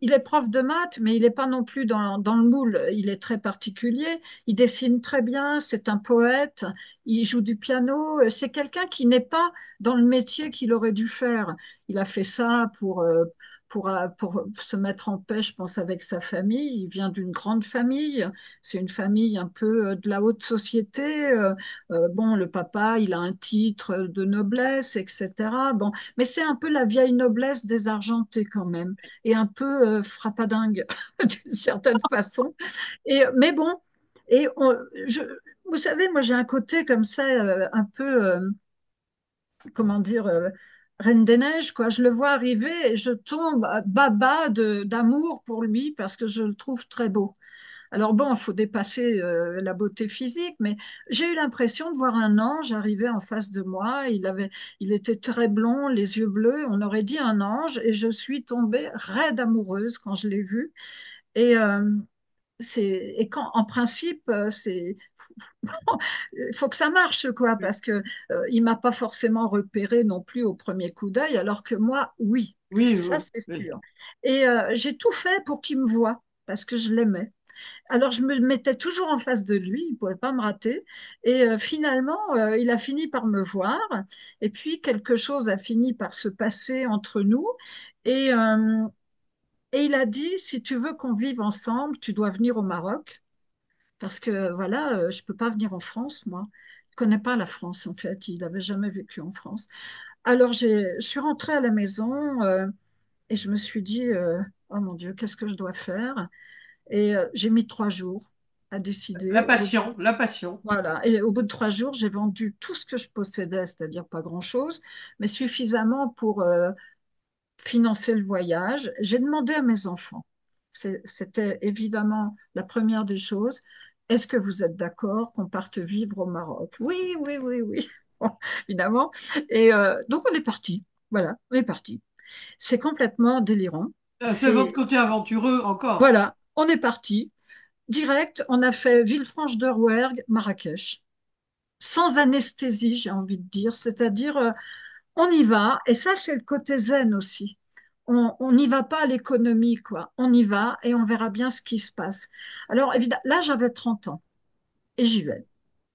il est prof de maths, mais il n'est pas non plus dans le moule. Il est très particulier. Il dessine très bien. C'est un poète. Il joue du piano. C'est quelqu'un qui n'est pas dans le métier qu'il aurait dû faire. Il a fait ça pour se mettre en paix, je pense, avec sa famille. Il vient d'une grande famille. C'est une famille un peu de la haute société. Bon, le papa, il a un titre de noblesse, etc. Bon, mais c'est un peu la vieille noblesse désargentée quand même, et un peu frappadingue d'une certaine façon. Mais bon, et vous savez, moi j'ai un côté comme ça, un peu, comment dire, Reine des Neiges, quoi. Je le vois arriver et je tombe baba d'amour pour lui parce que je le trouve très beau. Alors bon, il faut dépasser la beauté physique, mais j'ai eu l'impression de voir un ange arriver en face de moi. Il était très blond, les yeux bleus. On aurait dit un ange, et je suis tombée raide amoureuse quand je l'ai vu. Et en principe, il faut que ça marche, quoi, parce que il m'a pas forcément repéré non plus au premier coup d'œil, alors que moi, oui, Oui, ça oui, c'est oui. sûr. Et j'ai tout fait pour qu'il me voie, parce que je l'aimais. Alors, je me mettais toujours en face de lui, il ne pouvait pas me rater. Et finalement, il a fini par me voir. Et puis, quelque chose a fini par se passer entre nous. Et, euh, et il a dit, si tu veux qu'on vive ensemble, tu dois venir au Maroc. Parce que, voilà, je ne peux pas venir en France, moi. Je ne connais pas la France, en fait. Il n'avait jamais vécu en France. Alors, je suis rentrée à la maison et je me suis dit, oh mon Dieu, qu'est-ce que je dois faire? Et j'ai mis 3 jours à La décider. passion, la passion. Voilà. Et au bout de 3 jours, j'ai vendu tout ce que je possédais, c'est-à-dire pas grand-chose, mais suffisamment pour financer le voyage. J'ai demandé à mes enfants. C'était évidemment la première des choses. Est-ce que vous êtes d'accord qu'on parte vivre au Maroc? Oui, oui, oui, oui, bon, évidemment. Et donc on est parti. Voilà, on est parti. C'est complètement délirant. C'est votre C'est côté aventureux encore. Voilà, on est parti. Direct, on a fait Villefranche-de-Rouergue, Marrakech, sans anesthésie, j'ai envie de dire. C'est-à-dire, on y va, et ça, c'est le côté zen aussi. On n'y va pas à l'économie, quoi. On y va et on verra bien ce qui se passe. Alors, évidemment, là, j'avais 30 ans et j'y vais.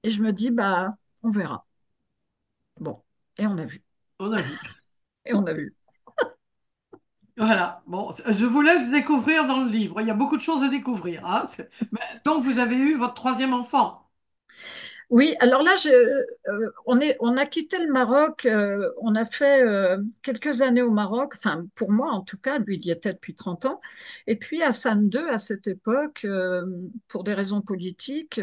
Et je me dis, bah, on verra. Bon, et on a vu. On a vu. Et on a vu. Voilà. Bon, je vous laisse découvrir dans le livre. Il y a beaucoup de choses à découvrir, hein. Donc, vous avez eu votre troisième enfant. Oui, alors là, on a quitté le Maroc, on a fait quelques années au Maroc, enfin pour moi en tout cas, lui il y était depuis 30 ans, et puis Hassan II, à cette époque, pour des raisons politiques,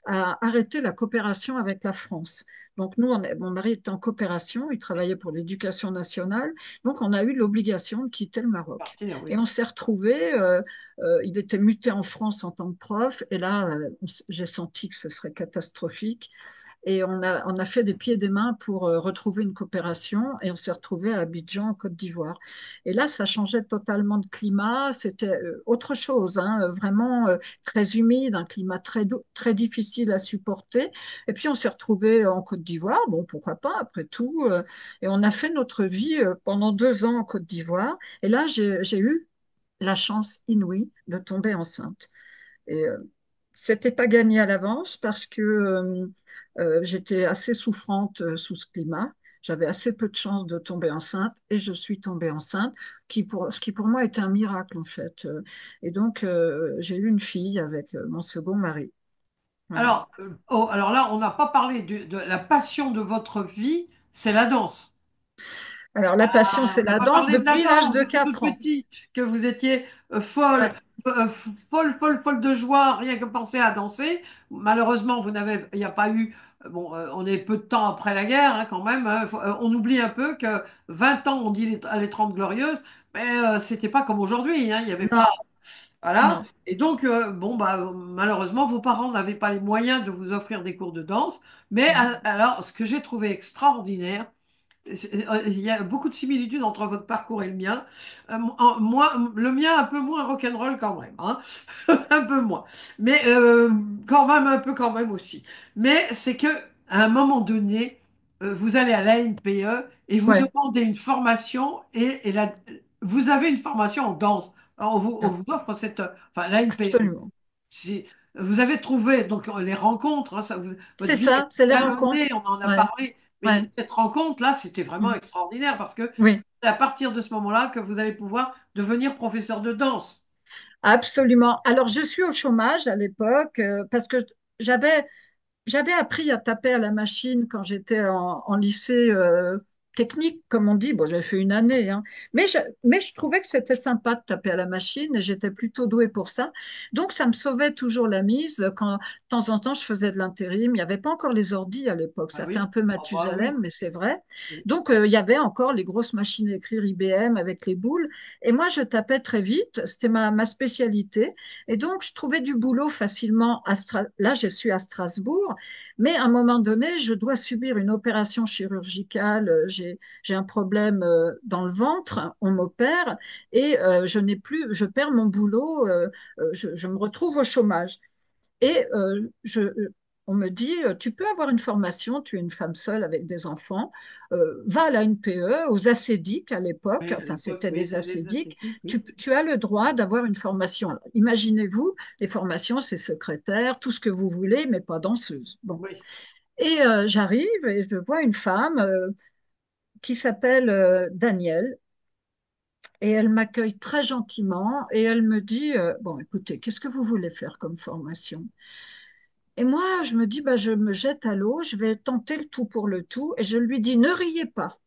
a arrêté la coopération avec la France. Donc nous, mon mari était en coopération, il travaillait pour l'éducation nationale, donc on a eu l'obligation de quitter le Maroc. Partir, Et oui. on s'est retrouvés, il était muté en France en tant que prof, et là, j'ai senti que ce serait catastrophique. Et on a fait des pieds et des mains pour retrouver une coopération, et on s'est retrouvé à Abidjan, en Côte d'Ivoire. Et là, ça changeait totalement de climat, c'était autre chose, hein, vraiment très humide, un climat très difficile à supporter. Et puis on s'est retrouvé en Côte d'Ivoire, bon, pourquoi pas, après tout. Et on a fait notre vie pendant 2 ans en Côte d'Ivoire. Et là, j'ai eu la chance inouïe de tomber enceinte. Et c'était pas gagné à l'avance parce que J'étais assez souffrante sous ce climat. J'avais assez peu de chances de tomber enceinte et je suis tombée enceinte, ce qui pour moi était un miracle en fait. Et donc, j'ai eu une fille avec mon second mari. Voilà. Alors, oh, alors là, on n'a pas parlé de la passion de votre vie, c'est la danse. Alors, la passion, c'est On n'a la pas danse parlé de la depuis l'âge danse de depuis toute 4 ans. petite, que vous étiez folle, Ouais. folle de joie, rien que penser à danser. Malheureusement, il n'y a pas eu, bon, on est peu de temps après la guerre, hein, quand même, hein. On oublie un peu que 20 ans, on dit les 30 glorieuses, mais c'était pas comme aujourd'hui, hein, il n'y avait pas, Non, voilà. non. Et donc, bon, bah, malheureusement, vos parents n'avaient pas les moyens de vous offrir des cours de danse. Mais alors, ce que j'ai trouvé extraordinaire, il y a beaucoup de similitudes entre votre parcours et le mien. Moi, le mien un peu moins rock'n'roll quand même, hein. Un peu moins. Mais quand même, un peu quand même aussi. Mais c'est que à un moment donné, vous allez à l'ANPE et vous Ouais, demandez une formation vous avez une formation en danse. Alors, on ouais, vous offre enfin, l'ANPE. absolument. Si- Vous avez trouvé donc les rencontres, hein, votre C'est vie est ça, c'est les rencontres. jalonnée, on en a Ouais, parlé, ouais. mais cette rencontre-là, c'était vraiment Mm. extraordinaire parce que Oui, c'est à partir de ce moment-là que vous allez pouvoir devenir professeur de danse. absolument. Alors, je suis au chômage à l'époque parce que j'avais J'avais appris à taper à la machine quand j'étais en lycée technique, comme on dit. Bon, j'avais fait une année, hein. Mais je trouvais que c'était sympa de taper à la machine et j'étais plutôt douée pour ça. Donc, ça me sauvait toujours la mise. Quand, de temps en temps, je faisais de l'intérim. Il n'y avait pas encore les ordis à l'époque. Ah Ça fait un oui, peu ah bah oui. Mathusalem, mais c'est vrai. Oui. Donc, il y avait encore les grosses machines à écrire IBM avec les boules. Et moi, je tapais très vite. C'était ma spécialité. Et donc, je trouvais du boulot facilement Là, je suis à Strasbourg. Mais à un moment donné, je dois subir une opération chirurgicale. J'ai un problème dans le ventre, on m'opère et je perds mon boulot, je me retrouve au chômage. Et on me dit, tu peux avoir une formation, tu es une femme seule avec des enfants, va à la NPE, aux assédiques à l'époque, Oui, à enfin l'époque, c'était oui, des c'est des assédiques, esthétiques, oui. tu as le droit d'avoir une formation. Alors, imaginez-vous, les formations, c'est secrétaire, tout ce que vous voulez, mais pas danseuse. Bon. Oui. Et j'arrive et je vois une femme qui s'appelle Danielle et elle m'accueille très gentiment et elle me dit, bon, écoutez, qu'est-ce que vous voulez faire comme formation? Et moi, je me dis, bah, je me jette à l'eau, je vais tenter le tout pour le tout et je lui dis, ne riez pas.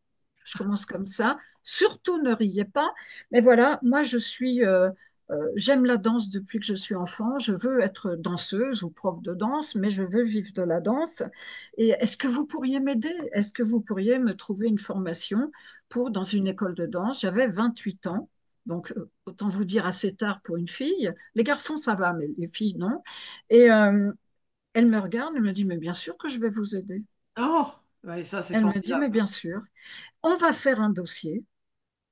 Je commence comme ça. Surtout ne riez pas. Mais voilà, moi j'aime la danse depuis que je suis enfant. Je veux être danseuse ou prof de danse, mais je veux vivre de la danse. Et est-ce que vous pourriez m'aider? Est-ce que vous pourriez me trouver une formation pour dans une école de danse? J'avais 28 ans. Donc, autant vous dire assez tard pour une fille. Les garçons, ça va, mais les filles, non. Et elle me regarde, elle me dit, mais bien sûr que je vais vous aider. Oh, oui, ça c'est Elle me dit, mais formidable. bien sûr. On va faire un dossier.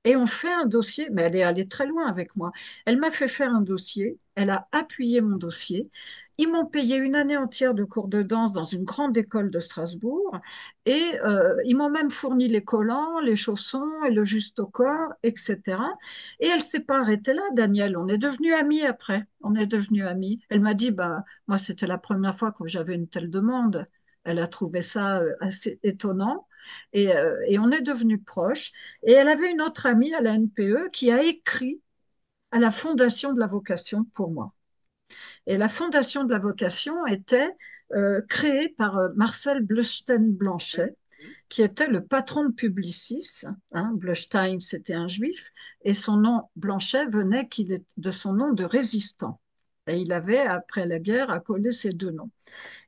Et on fait un dossier, mais elle est allée très loin avec moi. Elle m'a fait faire un dossier, elle a appuyé mon dossier. Ils m'ont payé une année entière de cours de danse dans une grande école de Strasbourg et ils m'ont même fourni les collants, les chaussons et le juste au corps, etc. Et elle s'est pas arrêtée là, Danielle. On est devenus amis après. On est devenus amis. Elle m'a dit, bah, moi, c'était la première fois que j'avais une telle demande. Elle a trouvé ça assez étonnant et on est devenus proches. Et elle avait une autre amie à la NPE qui a écrit à la Fondation de la vocation pour moi. Et la Fondation de la vocation était créée par Marcel Oui, Bleustein-Blanchet, oui, qui était le patron de Publicis. Hein, Bleustein, c'était un juif, et son nom, Blanchet, venait de son nom de résistant. Et il avait, après la guerre, accolé ces deux noms.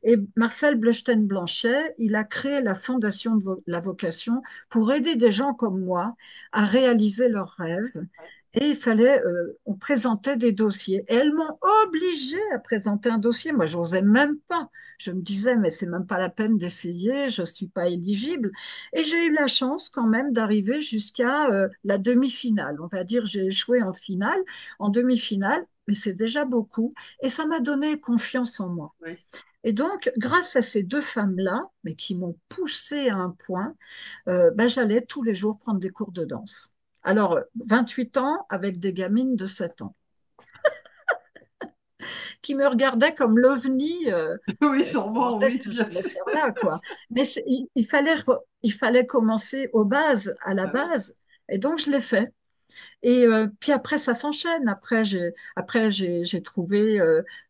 Et Marcel Bleustein-Blanchet, il a créé la Fondation de la vocation pour aider des gens comme moi à réaliser leurs rêves. Et il fallait, on présentait des dossiers. Et elles m'ont obligée à présenter un dossier. Moi, j'osais même pas. Je me disais, mais c'est même pas la peine d'essayer, je suis pas éligible. Et j'ai eu la chance quand même d'arriver jusqu'à la demi-finale. On va dire, j'ai échoué en demi-finale, mais c'est déjà beaucoup. Et ça m'a donné confiance en moi. oui. Et donc, grâce à ces deux femmes-là, mais qui m'ont poussée à un point, ben, j'allais tous les jours prendre des cours de danse. Alors, 28 ans avec des gamines de 7 ans qui me regardaient comme l'OVNI. Oui, Se sûrement, demandaient ce oui, que bien j'allais sûr. faire là, quoi. Mais il fallait commencer aux bases, à la Ah oui. base. Et donc, je l'ai fait. Et puis après, ça s'enchaîne. J'ai trouvé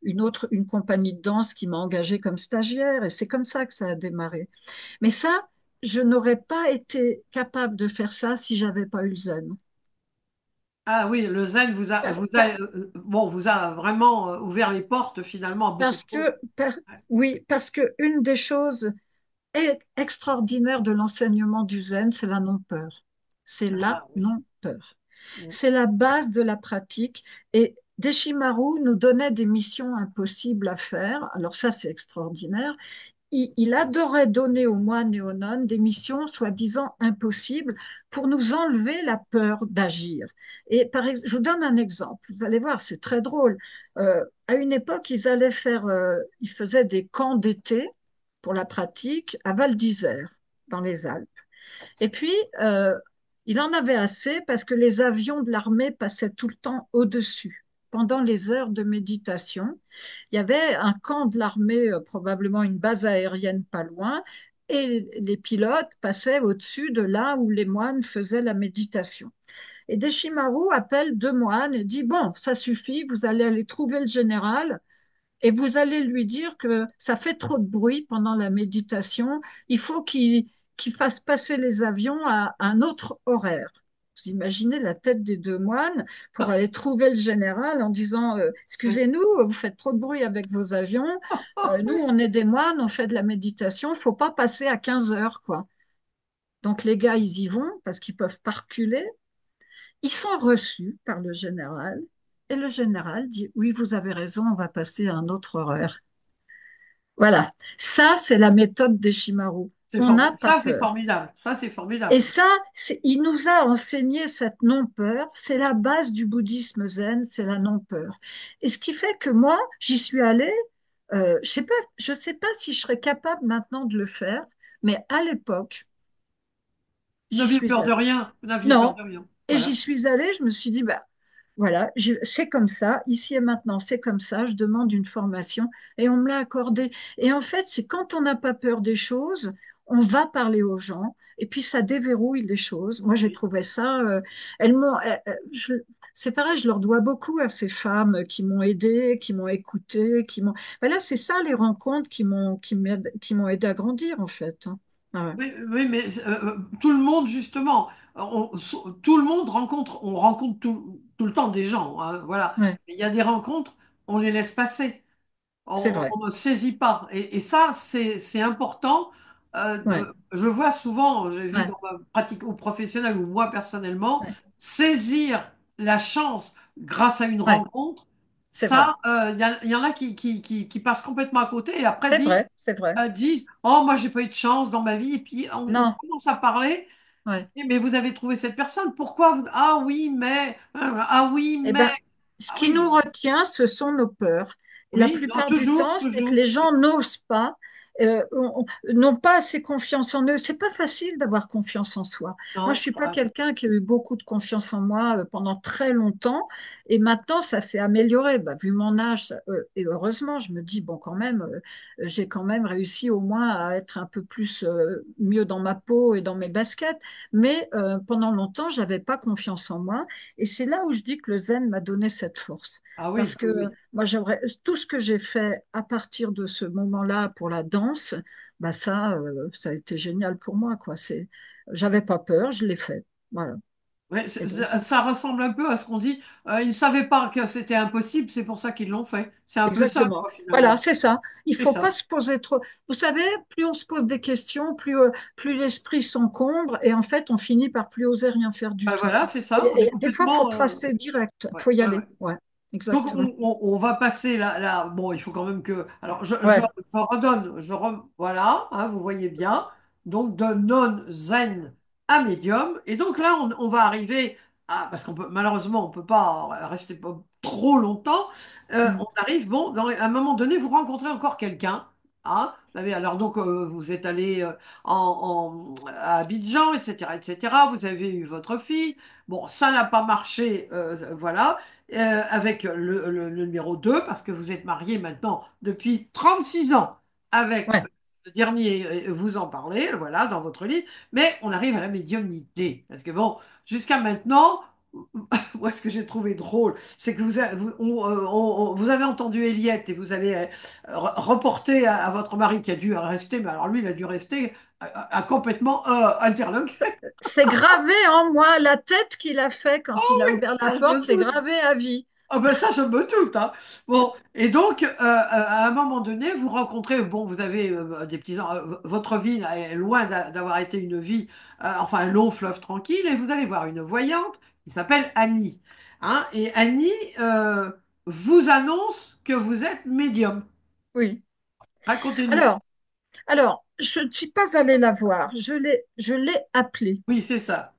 une compagnie de danse qui m'a engagée comme stagiaire. Et c'est comme ça que ça a démarré. Mais ça, je n'aurais pas été capable de faire ça si j'avais pas eu le zen. Ah oui, le zen vous a vraiment ouvert les portes finalement à beaucoup de Parce choses. que, oui, parce que une des choses extraordinaires de l'enseignement du zen, c'est la non-peur. C'est la Ah oui. non-peur. C'est la base de la pratique. Et Deshimaru nous donnait des missions impossibles à faire. Alors ça, c'est extraordinaire. Il adorait donner aux moines et aux nonnes des missions soi-disant impossibles pour nous enlever la peur d'agir. Et je vous donne un exemple. Vous allez voir, c'est très drôle. À une époque, ils faisaient des camps d'été pour la pratique à Val d'Isère, dans les Alpes. Et puis, il en avait assez parce que les avions de l'armée passaient tout le temps au-dessus. Pendant les heures de méditation, il y avait un camp de l'armée, probablement une base aérienne pas loin, et les pilotes passaient au-dessus de là où les moines faisaient la méditation. Et Deshimaru appelle deux moines et dit, bon, ça suffit, vous allez aller trouver le général et vous allez lui dire que ça fait trop de bruit pendant la méditation. Il faut qu'il fasse passer les avions à un autre horaire. Vous imaginez la tête des deux moines pour aller trouver le général en disant excusez-nous, vous faites trop de bruit avec vos avions. Nous, on est des moines, on fait de la méditation. Il ne faut pas passer à 15 heures, quoi. Donc les gars, ils y vont parce qu'ils peuvent pas reculer. Ils sont reçus par le général et le général dit oui, vous avez raison, on va passer à un autre horaire. Voilà, ça c'est la méthode d'Eshimaru. On n'a pas Ça, c'est peur. formidable. Ça, c'est Et formidable. ça, il nous a enseigné cette non-peur. C'est la base du bouddhisme zen, c'est la non-peur. Et ce qui fait que moi, j'y suis allée. Je sais pas si je serais capable maintenant de le faire, mais à l'époque, Vous j'y n'aviez suis peur de allée. rien. Vous n'aviez peur Non. de rien. Et j'y Voilà. suis allée, je me suis dit, bah, voilà, c'est comme ça, ici et maintenant, c'est comme ça, je demande une formation et on me l'a accordée. Et en fait, c'est quand on n'a pas peur des choses, on va parler aux gens et puis ça déverrouille les choses. Moi, j'ai Oui. trouvé ça, elles m'ont, c'est pareil, je leur dois beaucoup à ces femmes qui m'ont aidée, qui m'ont écoutée, voilà, c'est ça les rencontres qui m'ont aidé à grandir en fait, hein. Ah ouais, Oui, oui, mais tout le monde, justement, tout le monde rencontre, on rencontre tout le temps des gens, hein, voilà. ouais, Il y a des rencontres, on les laisse passer. c'est vrai. On ne saisit pas. Et ça, c'est important. Ouais, Je vois souvent, j'ai vu ouais, dans ma pratique ou professionnelle ou moi personnellement, ouais, saisir la chance grâce à une ouais, rencontre. c'est vrai. Ça, il y en a qui passent complètement à côté et après C'est vrai, c'est vrai. disent, oh, moi, j'ai pas eu de chance dans ma vie. Et puis, on Non, commence à parler. ouais. Mais vous avez trouvé cette personne. Pourquoi ah oui, mais. Ah oui, Eh mais. ben, ce Ah qui nous oui, retient, ce sont nos peurs. Et la oui, non, plupart du toujours, temps, c'est que toujours. les gens n'osent pas, n'ont pas assez confiance en eux. C'est pas facile d'avoir confiance en soi. Moi, je Non, suis pas voilà. quelqu'un qui a eu beaucoup de confiance en moi pendant très longtemps, et maintenant, ça s'est amélioré. Bah, vu mon âge, et heureusement, je me dis bon, quand même, j'ai quand même réussi au moins à être un peu plus mieux dans ma peau et dans mes baskets. Mais pendant longtemps, j'avais pas confiance en moi. Et c'est là où je dis que le zen m'a donné cette force. Ah Parce oui, oui, que oui. moi, j'aimerais, tout ce que j'ai fait à partir de ce moment-là pour la danse, bah ça a été génial pour moi, quoi. J'avais pas peur, je l'ai fait. Voilà. Ouais, Et donc, ça ressemble un peu à ce qu'on dit. Ils ne savaient pas que c'était impossible, c'est pour ça qu'ils l'ont fait. C'est un peu ça, exactement. quoi, Voilà, finalement. c'est ça. Il C'est faut pas ça. se poser trop. Vous savez, plus on se pose des questions, plus l'esprit s'encombre et en fait, on finit par plus oser rien faire du Ben tout. voilà, c'est ça. On est Et des fois, il faut complètement. tracer direct. Il Ouais, faut y ouais, aller. ouais. Ouais, Donc, exactement. on va passer là. Bon, il faut quand même que. Alors, Ouais. je redonne. Voilà, hein, vous voyez bien. Donc, de non-zen à médium. Et donc là, on va arriver à. Parce qu'on peut, malheureusement, on ne peut pas rester pas trop longtemps. Mm. On arrive, bon, à un moment donné, vous rencontrez encore quelqu'un. Hein, alors, donc, vous êtes allé à Abidjan, etc., etc. Vous avez eu votre fille. Bon, ça n'a pas marché. Voilà. avec le numéro 2 parce que vous êtes marié maintenant depuis 36 ans avec Ouais. le dernier, vous en parlez, voilà, dans votre livre, mais on arrive à la médiumnité. Parce que bon, jusqu'à maintenant, moi, ce que j'ai trouvé drôle, c'est que vous avez entendu Eliette et vous avez reporté à votre mari qui a dû rester, mais alors lui, il a dû rester complètement interloqué. C'est gravé en moi. La tête qu'il a fait quand il a ouvert la Ça, je porte, me c'est doute. gravé à vie. Ah ben ça, je me doute, hein. Bon, et donc, à un moment donné, vous rencontrez, bon, vous avez des petits... votre vie est loin d'avoir été une vie, enfin, un long fleuve tranquille, et vous allez voir une voyante qui s'appelle Annie. Hein, et Annie vous annonce que vous êtes médium. Oui. Racontez-nous. Alors, je ne suis pas allée la voir. Je l'ai appelée. Oui, c'est ça.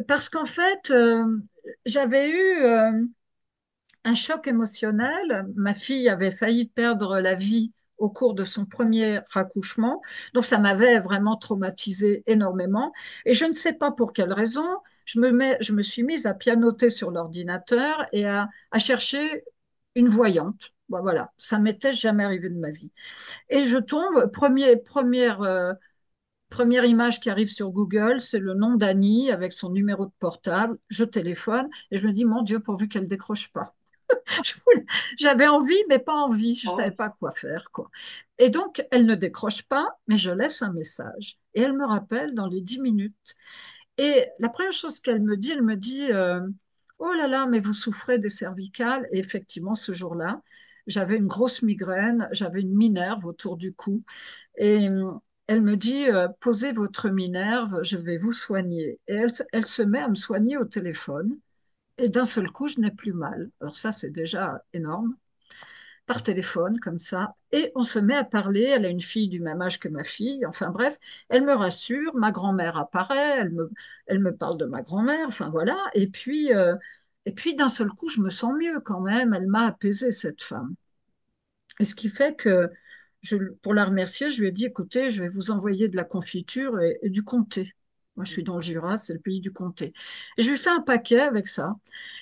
Parce qu'en fait, j'avais eu un choc émotionnel. Ma fille avait failli perdre la vie au cours de son premier accouchement. Donc, ça m'avait vraiment traumatisée énormément. Et je ne sais pas pour quelle raison, je me suis mise à pianoter sur l'ordinateur et à chercher une voyante. Bon, voilà, ça m'était jamais arrivé de ma vie. Et je tombe, première image qui arrive sur Google, c'est le nom d'Annie avec son numéro de portable. Je téléphone et je me dis, mon Dieu, pourvu qu'elle décroche pas. Je voulais- J'avais envie, mais pas envie. Je ne savais Oh. pas quoi faire, quoi. Et donc, elle ne décroche pas, mais je laisse un message. Et elle me rappelle dans les 10 minutes. Et la première chose qu'elle me dit, elle me dit, oh là là, mais vous souffrez des cervicales. Et effectivement, ce jour-là, j'avais une grosse migraine, j'avais une minerve autour du cou. Et elle me dit, posez votre minerve, je vais vous soigner. Et elle se met à me soigner au téléphone. Et d'un seul coup, je n'ai plus mal. Alors ça, c'est déjà énorme. Par téléphone, comme ça. Et on se met à parler. Elle a une fille du même âge que ma fille. Enfin bref, elle me rassure. Ma grand-mère apparaît. Elle me parle de ma grand-mère. Enfin voilà. Et puis d'un seul coup, je me sens mieux quand même. Elle m'a apaisée, cette femme. Et ce qui fait que, pour la remercier, je lui ai dit, écoutez, je vais vous envoyer de la confiture et du comté. Moi, je suis dans le Jura, c'est le pays du comté. Et je lui fais un paquet avec ça.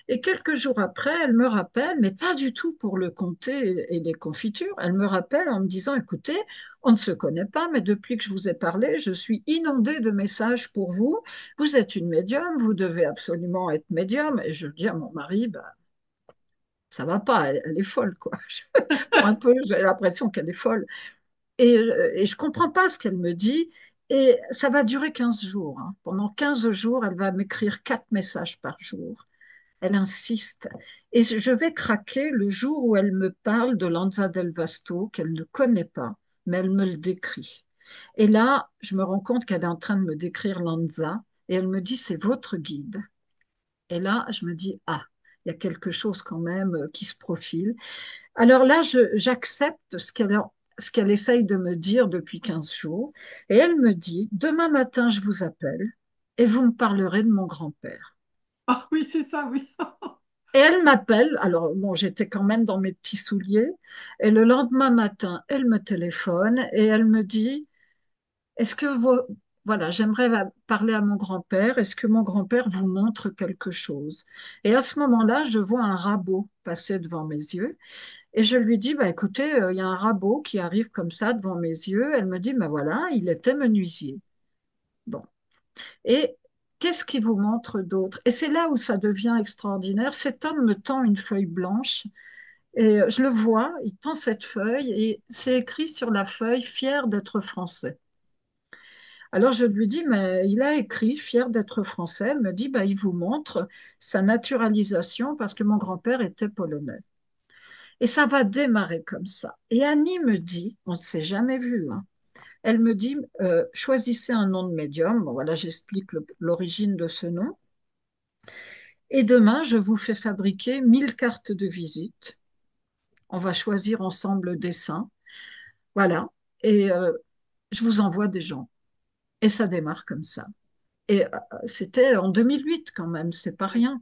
Et quelques jours après, elle me rappelle, mais pas du tout pour le comté et les confitures. Elle me rappelle en me disant, écoutez, on ne se connaît pas, mais depuis que je vous ai parlé, je suis inondée de messages pour vous. Vous êtes une médium, vous devez absolument être médium. Et je dis à mon mari, bah, ça va pas, elle est folle, quoi. Pour un peu, j'ai l'impression qu'elle est folle. Et je comprends pas ce qu'elle me dit. Et ça va durer 15 jours, hein. Pendant 15 jours, elle va m'écrire 4 messages par jour. Elle insiste. Et je vais craquer le jour où elle me parle de Lanza del Vasto, qu'elle ne connaît pas, mais elle me le décrit. Et là, je me rends compte qu'elle est en train de me décrire Lanza, et elle me dit, c'est votre guide. Et là, je me dis, ah, il y a quelque chose quand même qui se profile. Alors là, j'accepte ce qu'elle essaye de me dire depuis 15 jours. Et elle me dit, demain matin, je vous appelle et vous me parlerez de mon grand-père. Ah oui, c'est ça, oui. Et elle m'appelle, alors bon, j'étais quand même dans mes petits souliers, et le lendemain matin, elle me téléphone et elle me dit, est-ce que vous, voilà, j'aimerais parler à mon grand-père, est-ce que mon grand-père vous montre quelque chose? Et à ce moment-là, je vois un rabot passer devant mes yeux. Et je lui dis, bah, écoutez, il y a un rabot qui arrive comme ça devant mes yeux. Elle me dit, bah voilà, il était menuisier. Bon. Et qu'est-ce qui vous montre d'autre? Et c'est là où ça devient extraordinaire. Cet homme me tend une feuille blanche et je le vois, il tend cette feuille et c'est écrit sur la feuille, fier d'être français. Alors je lui dis, mais il a écrit fier d'être français. Elle me dit, bah, il vous montre sa naturalisation parce que mon grand-père était polonais. Et ça va démarrer comme ça. Et Annie me dit, on ne s'est jamais vu, hein. Elle me dit, choisissez un nom de médium. Bon, voilà, j'explique l'origine de ce nom. Et demain, je vous fais fabriquer 1000 cartes de visite. On va choisir ensemble le dessin. Voilà. Et je vous envoie des gens. Et ça démarre comme ça. Et c'était en 2008 quand même, c'est pas Oui. rien.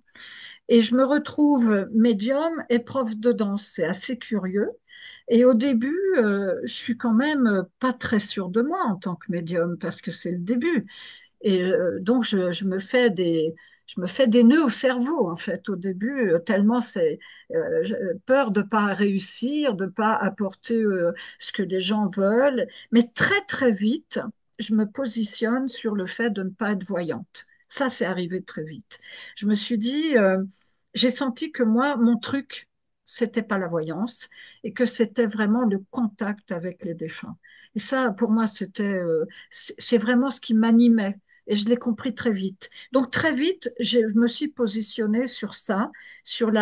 Et je me retrouve médium et prof de danse. C'est assez curieux. Et au début, je suis quand même pas très sûre de moi en tant que médium parce que c'est le début. Et donc, je me fais je me fais des nœuds au cerveau, en fait, au début, tellement c'est peur de ne pas réussir, de ne pas apporter ce que les gens veulent. Mais très, très vite, je me positionne sur le fait de ne pas être voyante. Ça, c'est arrivé très vite. Je me suis dit, j'ai senti que moi, mon truc, c'était pas la voyance et que c'était vraiment le contact avec les défunts. Et ça, pour moi, c'est vraiment ce qui m'animait. Et je l'ai compris très vite. Donc très vite, je me suis positionnée sur ça, sur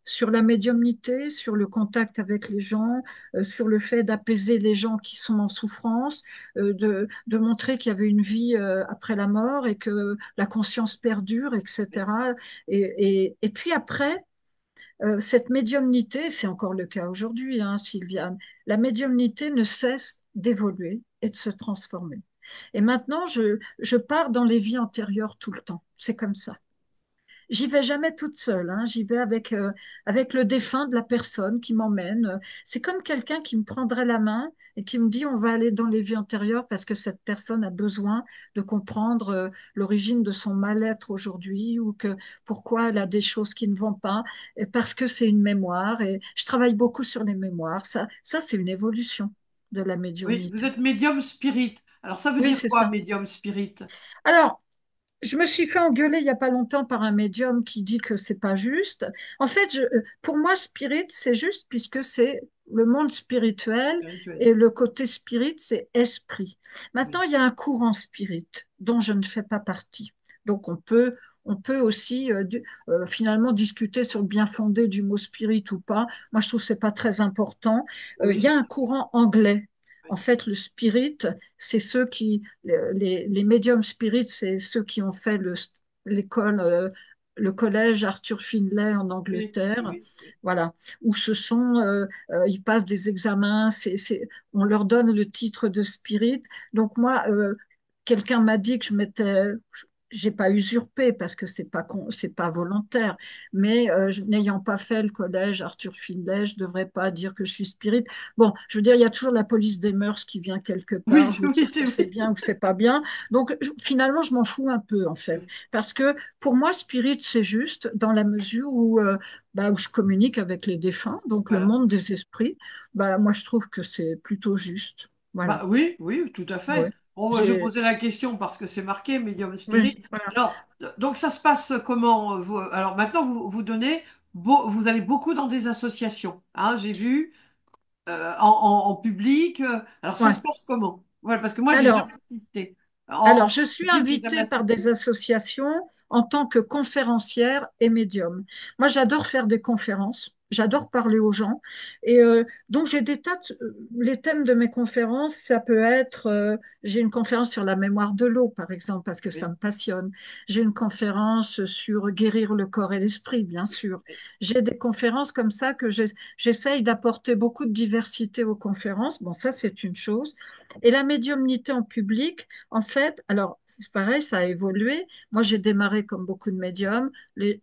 sur la médiumnité, sur le contact avec les gens, sur le fait d'apaiser les gens qui sont en souffrance, de montrer qu'il y avait une vie après la mort et que la conscience perdure, etc. Et puis après, cette médiumnité, c'est encore le cas aujourd'hui, hein, Sylviane, la médiumnité ne cesse d'évoluer et de se transformer. Et maintenant, je pars dans les vies antérieures tout le temps. C'est comme ça. J'y vais jamais toute seule, hein. J'y vais avec le défunt de la personne qui m'emmène. C'est comme quelqu'un qui me prendrait la main et qui me dit on va aller dans les vies antérieures parce que cette personne a besoin de comprendre l'origine de son mal-être aujourd'hui ou que pourquoi elle a des choses qui ne vont pas et parce que c'est une mémoire. Et je travaille beaucoup sur les mémoires. Ça c'est une évolution de la Oui, vous médiumnité. êtes médium spirit. Alors ça veut Oui, dire c'est quoi, ça. médium spirit? Alors, je me suis fait engueuler il n'y a pas longtemps par un médium qui dit que c'est pas juste. En fait, pour moi, spirit, c'est juste puisque c'est le monde spirituel Spirituel. et le côté spirit, c'est esprit. Maintenant, Oui. il y a un courant spirit dont je ne fais pas partie. Donc, on peut aussi finalement discuter sur le bien fondé du mot spirit ou pas. Moi, je trouve que c'est pas très important. Oui, Il y c'est a un ça. courant anglais. En Oui. fait, le spirit, c'est ceux qui les médiums spirites, c'est ceux qui ont fait l'école, le collège Arthur Findlay en Oui, oui, Angleterre, oui, oui. voilà, où ils passent des examens, on leur donne le titre de spirit. Donc moi, quelqu'un m'a dit que j'ai pas usurpé parce que c'est pas volontaire, mais n'ayant pas fait le collège Arthur Findlay, je devrais pas dire que je suis spirit. Bon, je veux dire, il y a toujours la police des mœurs qui vient quelque part, Oui, vous oui, dire c'est que c'est vrai. bien ou c'est pas bien. Donc finalement, je m'en fous un peu en fait, Oui, parce que pour moi, spirit, c'est juste dans la mesure où je communique avec les défunts, donc le voilà. monde des esprits. Bah, moi, je trouve que c'est plutôt juste. Voilà. Bah oui, oui, tout à fait. Ouais. Bon, moi, je J'ai, posais la question parce que c'est marqué médium oui, spirit. voilà. Alors, donc ça se passe comment alors maintenant, vous donnez, vous allez beaucoup dans des associations. Hein, j'ai vu en public. Alors, ça Ouais. se passe comment? Voilà, parce que moi, j'ai Alors, jamais assisté. Alors, En je suis public, j'ai jamais invitée par assisté. des associations en tant que conférencière et médium. Moi, j'adore faire des conférences, j'adore parler aux gens. Et donc, j'ai les thèmes de mes conférences, ça peut être, j'ai une conférence sur la mémoire de l'eau, par exemple, parce que ça Oui, me passionne. J'ai une conférence sur guérir le corps et l'esprit, bien sûr. oui, J'ai des conférences comme ça j'essaye d'apporter beaucoup de diversité aux conférences. Bon, ça, c'est une chose. Et la médiumnité en public, en fait, alors c'est pareil, ça a évolué. Moi, j'ai démarré comme beaucoup de médiums. Les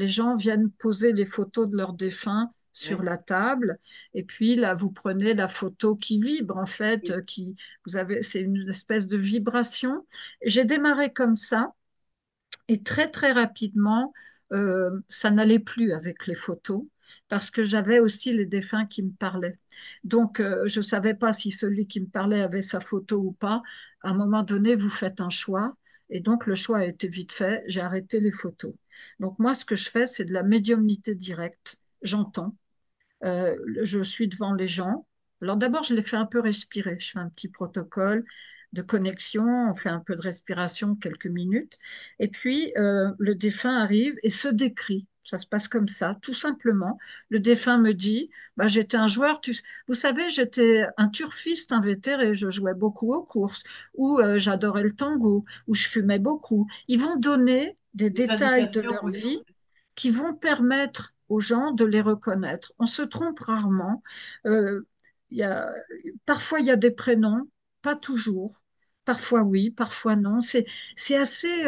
gens viennent poser les photos de leurs défunts sur oui, la table. Et puis là, vous prenez la photo qui vibre, en fait, oui. c'est une espèce de vibration. J'ai démarré comme ça. Et très, très rapidement, ça n'allait plus avec les photos parce que j'avais aussi les défunts qui me parlaient. Donc, je ne savais pas si celui qui me parlait avait sa photo ou pas. À un moment donné, vous faites un choix. Et donc, le choix a été vite fait. J'ai arrêté les photos. Donc, moi, ce que je fais, c'est de la médiumnité directe. J'entends. Je suis devant les gens. Alors d'abord, je les fais un peu respirer. Je fais un petit protocole de connexion, on fait un peu de respiration, quelques minutes. Et puis, le défunt arrive et se décrit. Ça se passe comme ça, tout simplement. Le défunt me dit, bah, j'étais un joueur, vous savez, j'étais un turfiste invétéré, je jouais beaucoup aux courses, ou j'adorais le tango, ou je fumais beaucoup. Ils vont donner des Des détails de indications, leur oui. vie qui vont permettre aux gens de les reconnaître. On se trompe rarement. Euh, il y a, parfois, il y a des prénoms, pas toujours. Parfois oui, parfois non. C'est assez,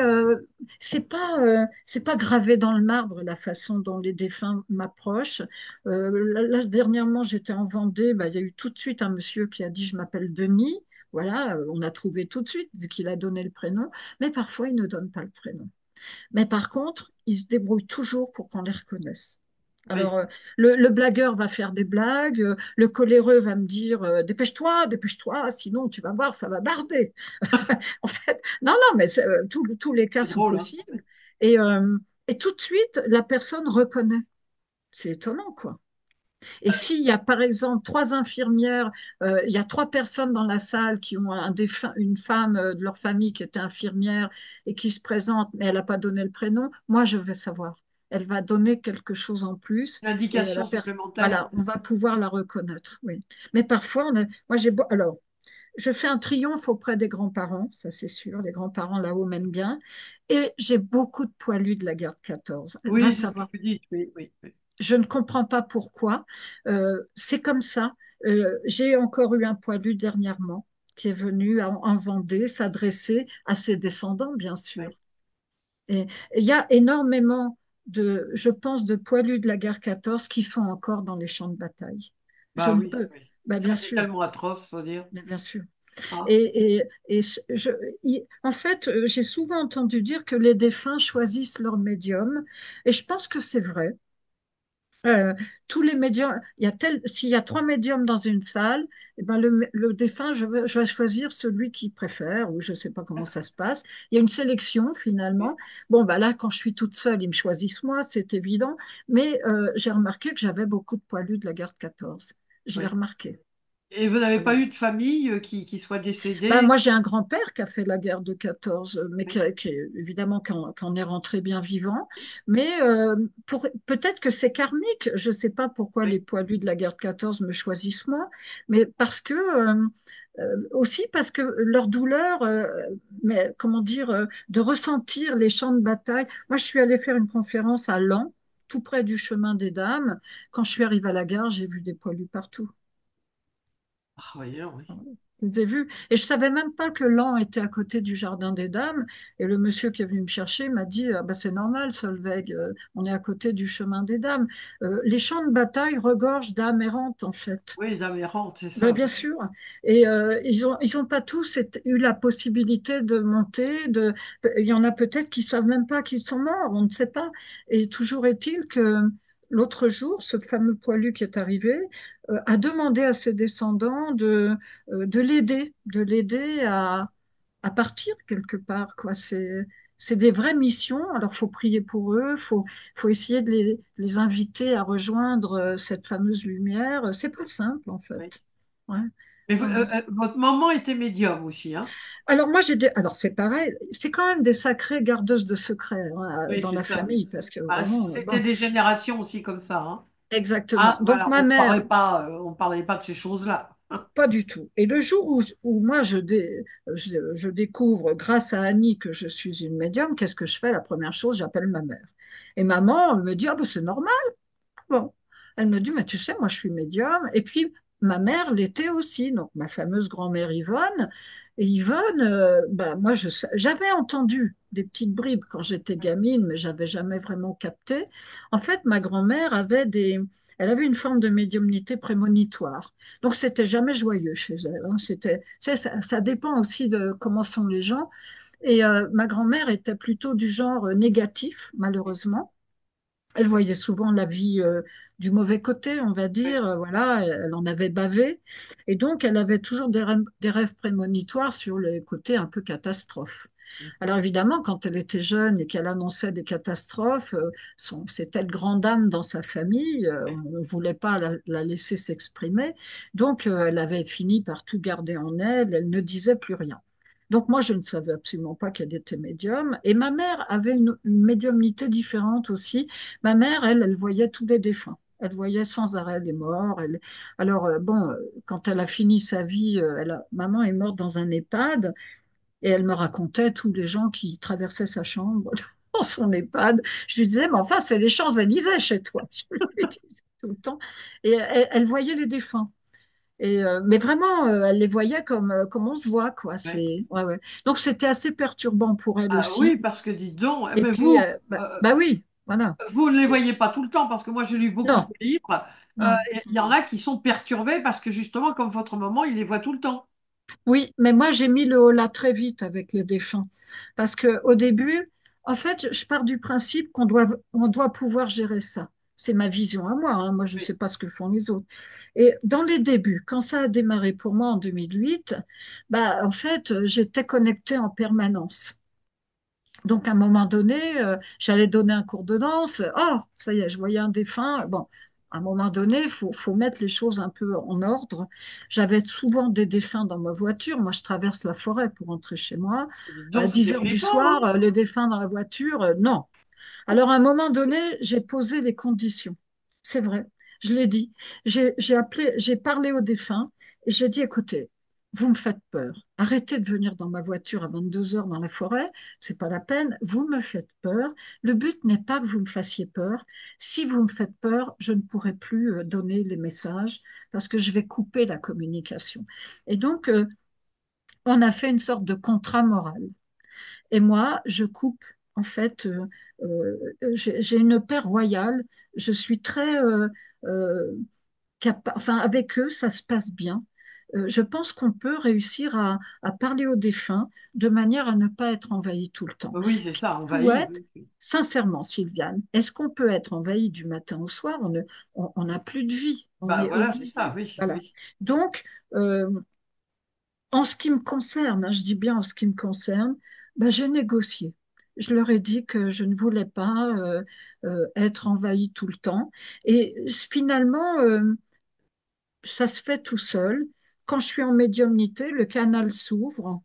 c'est pas gravé dans le marbre la façon dont les défunts m'approchent. Dernièrement, j'étais en Vendée, bah, il y a eu tout de suite un monsieur qui a dit je m'appelle Denis. Voilà, on a trouvé tout de suite vu qu'il a donné le prénom, mais parfois il ne donne pas le prénom. Mais par contre, ils se débrouillent toujours pour qu'on les reconnaisse. Alors, Oui, le blagueur va faire des blagues, le coléreux va me dire dépêche-toi, dépêche-toi, sinon tu vas voir, ça va barder. En fait, non, non, mais tous les cas c'est sont drôle, hein. possibles. Et, euh, et tout de suite, la personne reconnaît. C'est étonnant, quoi. Et s'il y a, par exemple, trois infirmières, il y a trois personnes dans la salle qui ont une femme de leur famille qui était infirmière et qui se présente, mais elle n'a pas donné le prénom, moi, je vais savoir. Elle va donner quelque chose en plus Une et indication supplémentaire. voilà, on va pouvoir la reconnaître. Oui. Mais parfois, alors, je fais un triomphe auprès des grands-parents, ça c'est sûr, les grands-parents là-haut m'aiment bien, et j'ai beaucoup de poilus de la garde 14. Va Oui, c'est ce que savoir, vous dites. Oui, oui, oui. je ne comprends pas pourquoi. C'est comme ça. J'ai encore eu un poilu dernièrement qui est venu en Vendée s'adresser à ses descendants, bien sûr. Oui. Et il y a énormément je pense, de poilus de la guerre 14 qui sont encore dans les champs de bataille. Je Bah ne oui, peux, oui. ben, Ça a bien été sûr, tellement atroce, faut dire. bien sûr. Ah. Et en fait, j'ai souvent entendu dire que les défunts choisissent leur médium, et je pense que c'est vrai. Euh, tous les médiums, s'il y a trois médiums dans une salle, eh ben le défunt, je vais choisir celui qu'il préfère, ou je ne sais pas comment ça se passe. Il y a une sélection finalement. Oui. Bon, bah là, quand je suis toute seule, ils me choisissent moi, c'est évident. Mais j'ai remarqué que j'avais beaucoup de poilus de la garde 14. Je l'ai Oui. remarqué. Et vous n'avez Ah pas oui. eu de famille qui soit Ben, décédée? moi, j'ai un grand-père qui a fait la guerre de 14, mais Oui. évidemment qui en est rentré bien vivant. Mais peut-être que c'est karmique. Je ne sais pas pourquoi les Oui. poilus de la guerre de 14 me choisissent moi, mais aussi parce que leur douleur, mais comment dire, de ressentir les champs de bataille. Moi, je suis allée faire une conférence à Laon, tout près du chemin des Dames. Quand je suis arrivée à la gare, j'ai vu des poilus partout. Ah, voyons, oui. Je les ai vus. Et je savais même pas que Laon était à côté du Jardin des Dames. Et le monsieur qui est venu me chercher m'a dit, ah bah, c'est normal, Solveig, on est à côté du chemin des Dames. Les champs de bataille regorgent d'âmes errantes, en fait. Oui, dame errante, c'est Ben, ça. bien sûr. Et ils ont pas tous eu la possibilité de monter. Il y en a peut-être qui savent même pas qu'ils sont morts, on ne sait pas. Et toujours est-il que l'autre jour, ce fameux poilu qui est arrivé a demandé à ses descendants de l'aider à partir quelque part, quoi. C'est des vraies missions. Alors, faut prier pour eux, faut essayer de les inviter à rejoindre cette fameuse lumière. C'est pas simple, en Oui. fait. Ouais. Mais Ouais, ouais. votre maman était médium aussi, hein? Alors moi alors c'est pareil, c'est quand même des sacrées gardeuses de secrets hein, Oui, dans c'est la ça, oui. famille parce que Ah, vraiment c'était bon, des générations aussi comme ça, hein? exactement. Ah, Donc voilà, ma mère, on parlait pas de ces choses-là. pas du tout. Et le jour où moi je découvre grâce à Annie que je suis une médium, qu'est-ce que je fais? La première chose, j'appelle ma mère. Et maman elle me dit ah ben c'est normal. Bon, elle me dit mais tu sais moi je suis médium. Et puis ma mère l'était aussi, donc ma fameuse grand-mère Yvonne. Et Yvonne, bah, moi, j'avais entendu des petites bribes quand j'étais Oui, gamine, mais j'avais jamais vraiment capté. En fait, ma grand-mère elle avait une forme de médiumnité prémonitoire. Donc, c'était jamais joyeux chez elle. Hein. Ça dépend aussi de comment sont les gens. Et ma grand-mère était plutôt du genre négatif, oui, malheureusement. Elle voyait souvent la vie du mauvais côté, on va oui, dire. Voilà, elle en avait bavé. Et donc, elle avait toujours des rêves prémonitoires sur les côtés un peu catastrophes. oui, Alors évidemment, quand elle était jeune et qu'elle annonçait des catastrophes, c'était le grand dame dans sa famille. On oui. ne voulait pas la laisser s'exprimer. Donc, elle avait fini par tout garder en elle. Elle ne disait plus rien. Donc moi, je ne savais absolument pas qu'elle était médium. Et ma mère avait une médiumnité différente aussi. Ma mère, elle voyait tous les défunts. Elle voyait sans arrêt les morts. Alors, bon, quand elle a fini sa vie, maman est morte dans un EHPAD et elle me racontait tous les gens qui traversaient sa chambre dans son EHPAD. Je lui disais, mais enfin, c'est les Champs-Élysées chez toi. Je lui disais tout le temps. Et elle voyait les défunts. Mais vraiment, elle les voyait comme on se voit, quoi. Oui. Ouais, ouais. Donc, c'était assez perturbant pour elle Ah aussi. oui, parce que dites donc, Et mais puis, euh, bah oui, voilà. vous ne les voyez pas tout le temps, parce que moi j'ai lu beaucoup de Non, livres. non. Et il y en a qui sont perturbés parce que justement, comme votre maman, il les voit tout le temps. Oui, mais moi, j'ai mis le holà très vite avec les défunts. Parce que au début, En fait, je pars du principe on doit pouvoir gérer ça. C'est ma vision à moi, hein. Moi, je ne Oui. sais pas ce que font les autres. Et dans les débuts, quand ça a démarré pour moi en 2008, bah, en fait, j'étais connectée en permanence. Donc, à un moment donné, j'allais donner un cours de danse. Oh, ça y est, je voyais un défunt. Bon, à un moment donné, il faut mettre les choses un peu en ordre. J'avais souvent des défunts dans ma voiture. Moi, je traverse la forêt pour rentrer chez moi. Dites À donc, 10 c'était heures du flippant, soir, hein? les défunts dans la voiture, non. Alors, à un moment donné, j'ai posé les conditions. C'est vrai, je l'ai dit. J'ai parlé aux défunts et j'ai dit, écoutez, vous me faites peur. Arrêtez de venir dans ma voiture à 22 heures dans la forêt. C'est pas la peine. Vous me faites peur. Le but n'est pas que vous me fassiez peur. Si vous me faites peur, je ne pourrai plus donner les messages parce que je vais couper la communication. Et donc, on a fait une sorte de contrat moral. Et moi, je coupe, en fait, j'ai une paix royale. Je suis très, euh, enfin, avec eux, ça se passe bien. Je pense qu'on peut réussir à parler aux défunts de manière à ne pas être envahi tout le temps. Oui, c'est ça, envahi. Souhaite, Oui, oui. sincèrement, Sylviane, est-ce qu'on peut être envahi du matin au soir? On n'a plus de vie. On Bah est voilà, c'est obligé. ça, oui, Voilà. oui. Donc, euh, en ce qui me concerne, hein, je dis bien en ce qui me concerne, ben, j'ai négocié. Je leur ai dit que je ne voulais pas être envahie tout le temps. Et finalement, ça se fait tout seul. Quand je suis en médiumnité, le canal s'ouvre,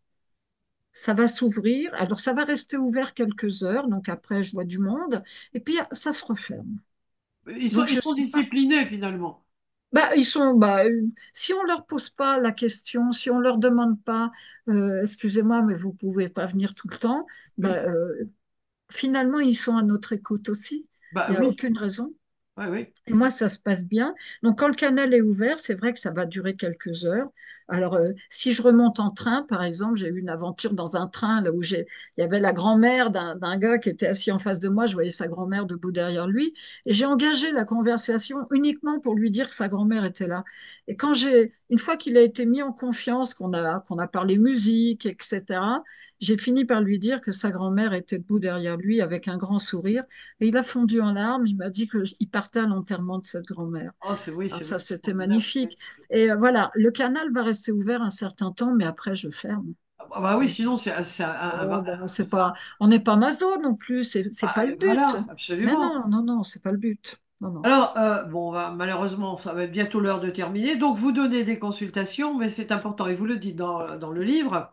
ça va s'ouvrir. Alors, ça va rester ouvert quelques heures, donc après, je vois du monde, et puis ça se referme. Donc, Ils je sont suis pas. disciplinés finalement. Bah, si on leur pose pas la question, si on leur demande pas, excusez-moi, mais vous pouvez pas venir tout le temps, bah, Oui, finalement, ils sont à notre écoute aussi. bah Il n'y a oui, aucune raison. oui, oui, Et moi, ça se passe bien. Donc, quand le canal est ouvert, c'est vrai que ça va durer quelques heures. Alors, si je remonte en train, par exemple, j'ai eu une aventure dans un train là où il y avait la grand-mère d'un gars qui était assis en face de moi. Je voyais sa grand-mère debout derrière lui. Et j'ai engagé la conversation uniquement pour lui dire que sa grand-mère était là. Et une fois qu'il a été mis en confiance, qu'on a parlé musique, etc., j'ai fini par lui dire que sa grand-mère était debout derrière lui avec un grand sourire. Et il a fondu en larmes, il m'a dit qu'il partait à l'enterrement de cette grand-mère. oh, c'est oui, Alors c'est ça, vachement c'était bien. magnifique. Et voilà, le canal va rester ouvert un certain temps, mais après, je ferme. Ah bah oui, Euh, sinon c'est Oh, bon, on n'est pas maso non plus, c'est pas le but. voilà, Mais absolument. non, non, non, c'est pas le but. Non, non. Alors, bon, malheureusement, ça va être bientôt l'heure de terminer. Donc, vous donnez des consultations, mais c'est important, et vous le dites dans le livre,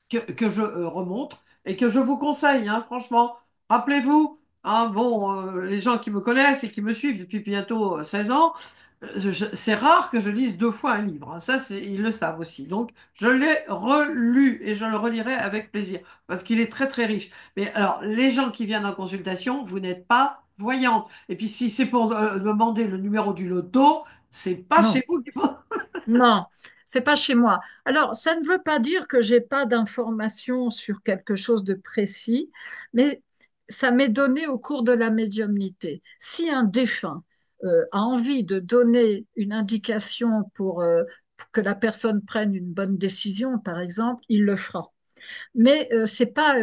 que je remonte et que je vous conseille, hein, franchement. Rappelez-vous, hein, bon, les gens qui me connaissent et qui me suivent depuis bientôt 16 ans, c'est rare que je lise deux fois un livre, hein. Ça, ils le savent aussi. Donc, je l'ai relu et je le relirai avec plaisir parce qu'il est très, très riche. Mais alors, les gens qui viennent en consultation, vous n'êtes pas voyante. Et puis, si c'est pour demander le numéro du loto, c'est pas Non. chez vous qu'il faut. Non, c'est pas chez moi. Alors, ça ne veut pas dire que j'ai pas d'informations sur quelque chose de précis, mais ça m'est donné au cours de la médiumnité. Si un défunt a envie de donner une indication pour que la personne prenne une bonne décision, par exemple, il le fera. Mais c'est pas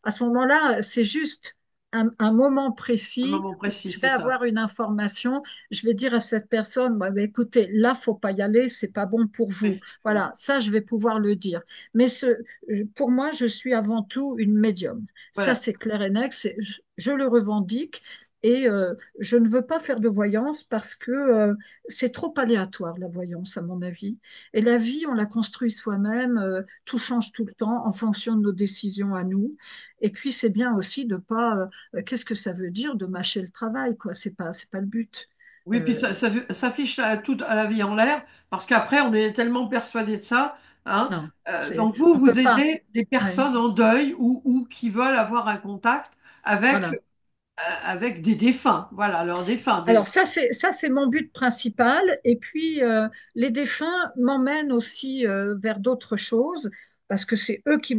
à ce moment-là, c'est juste un moment Un précis moment où précis, je c'est vais ça. avoir une information. Je vais dire à cette personne, bah, écoutez, là, faut pas y aller, c'est pas bon pour vous. Oui, oui. Voilà, ça, je vais pouvoir le dire. Mais pour moi, je suis avant tout une médium. Ça, Voilà. c'est clair et net. Je le revendique. Et je ne veux pas faire de voyance parce que c'est trop aléatoire, la voyance, à mon avis. Et la vie, on la construit soi-même. Tout change tout le temps en fonction de nos décisions à nous. Et puis, c'est bien aussi de pas. Qu'est-ce que ça veut dire de mâcher le travail, quoi? C'est pas le but. Oui, puis Euh, ça fiche tout à la vie en l'air, parce qu'après, on est tellement persuadé de ça, hein. non, Donc, vous, on vous peut pas. aidez des Ouais, personnes en deuil ou qui veulent avoir un contact voilà. avec des défunts. Voilà, leurs défunts. Alors ça c'est mon but principal. Et puis les défunts m'emmènent aussi vers d'autres choses. parce que c'est eux qui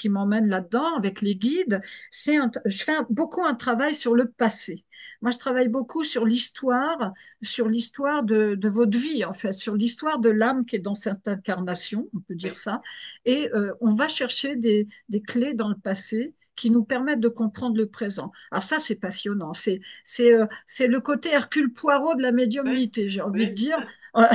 m'emmènent là-dedans avec les guides. Je fais beaucoup un travail sur le passé. Moi, je travaille beaucoup sur l'histoire de votre vie, en fait, sur l'histoire de l'âme qui est dans cette incarnation, on peut dire Oui, ça. Et on va chercher des clés dans le passé qui nous permettent de comprendre le présent. Alors ça, c'est passionnant. C'est le côté Hercule Poirot de la oui, médiumnité, j'ai envie de oui. dire. Voilà,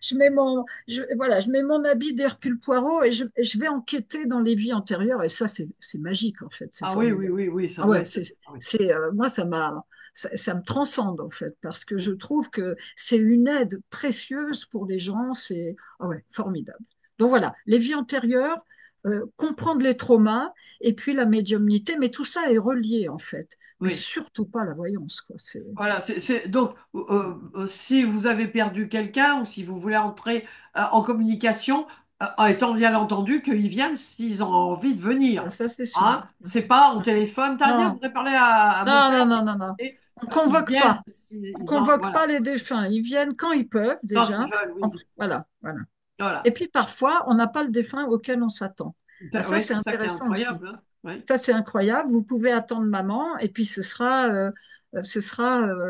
je mets mon habit d'Hercule Poirot et je vais enquêter dans les vies antérieures. Et ça, c'est magique, en fait. C'est Ah oui, oui, formidable. oui, oui, ça Ah doit ouais, être. Oui, moi, ça me transcende, en fait, parce que je trouve que c'est une aide précieuse pour les gens. C'est, ah ouais, formidable. Donc voilà, les vies antérieures, comprendre les traumas et puis la médiumnité, mais tout ça est relié, en fait. Mais oui. surtout pas la voyance, quoi. Voilà, donc si vous avez perdu quelqu'un ou si vous voulez entrer en communication, étant bien entendu qu'ils viennent s'ils ont envie de Ah, venir. ça, c'est sûr. Hein? C'est pas au téléphone, Tania, je Non, voudrais parler à mon non, père. non, non, non, non. Et, On ils convoque viennent, pas. On ils ont, convoque pas voilà, les défunts. Ils viennent quand ils peuvent quand ils déjà. veulent, oui. Voilà, voilà. Et Voilà. puis parfois, on n'a pas le défunt auquel on s'attend. Ah, ça, Oui, c'est c'est ça qui est intéressant aussi. incroyable. Hein. Oui. Ça, c'est incroyable. Vous pouvez attendre maman et puis ce sera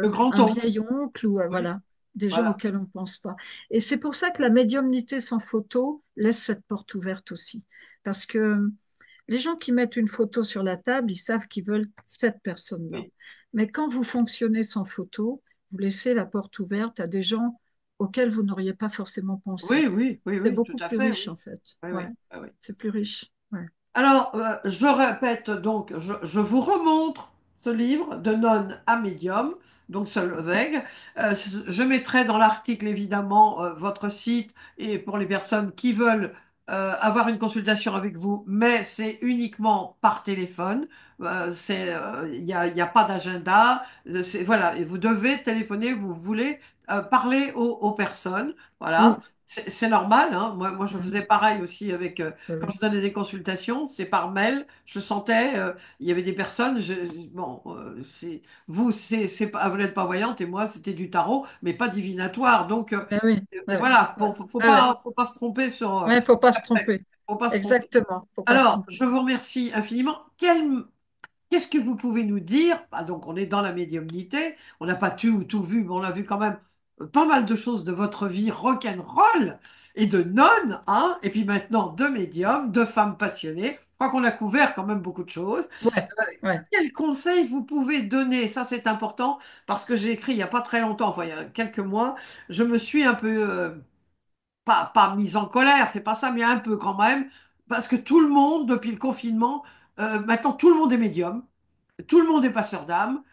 Le un grand-oncle, vieil oncle ou oui, voilà, des gens voilà. auxquels on ne pense pas. Et c'est pour ça que la médiumnité sans photo laisse cette porte ouverte aussi. Parce que les gens qui mettent une photo sur la table, ils savent qu'ils veulent cette personne-là. Oui, Mais quand vous fonctionnez sans photo, vous laissez la porte ouverte à des gens auxquels vous n'auriez pas forcément pensé. oui, oui, oui, C'est oui, tout beaucoup à plus fait, riche oui. en fait. Oui, Ouais, oui, oui, oui. c'est plus riche. Ouais. Alors, je répète donc, je vous remontre ce livre de nonne à médium, donc Solveig. Je mettrai dans l'article évidemment votre site et pour les personnes qui veulent avoir une consultation avec vous, mais c'est uniquement par téléphone. Il y a pas d'agenda. Voilà, et vous devez téléphoner, vous voulez parler aux personnes. Voilà. Mm, C'est normal, hein. Moi, je mm, faisais pareil aussi avec oui, quand oui. je donnais des consultations, c'est par mail. Je sentais, il y avait des personnes. Bon, c'est pas, vous n'êtes pas voyante et moi, c'était du tarot, mais pas divinatoire. Donc, Ah oui, ouais, voilà, ouais. bon, Ah ouais. faut pas se tromper sur. Ouais, faut pas se L'aspect. tromper. Faut pas se tromper. Exactement, faut pas se Alors, tromper. je vous remercie infiniment. Qu'est-ce que vous pouvez nous dire? Ah, donc, on est dans la médiumnité. On n'a pas tout vu, mais on a vu quand même pas mal de choses de votre vie rock'n'roll et de nonnes, hein? Et puis maintenant, de médiums, de femmes passionnées. Je crois qu'on a couvert quand même beaucoup de choses. Ouais, Euh, ouais. Quels conseils vous pouvez donner? Ça, c'est important parce que j'ai écrit il n'y a pas très longtemps, enfin, il y a quelques mois, je me suis un peu, pas mise en colère, c'est pas ça, mais un peu quand même, parce que tout le monde, depuis le confinement, maintenant, tout le monde est médium. Tout le monde est passeur d'âme.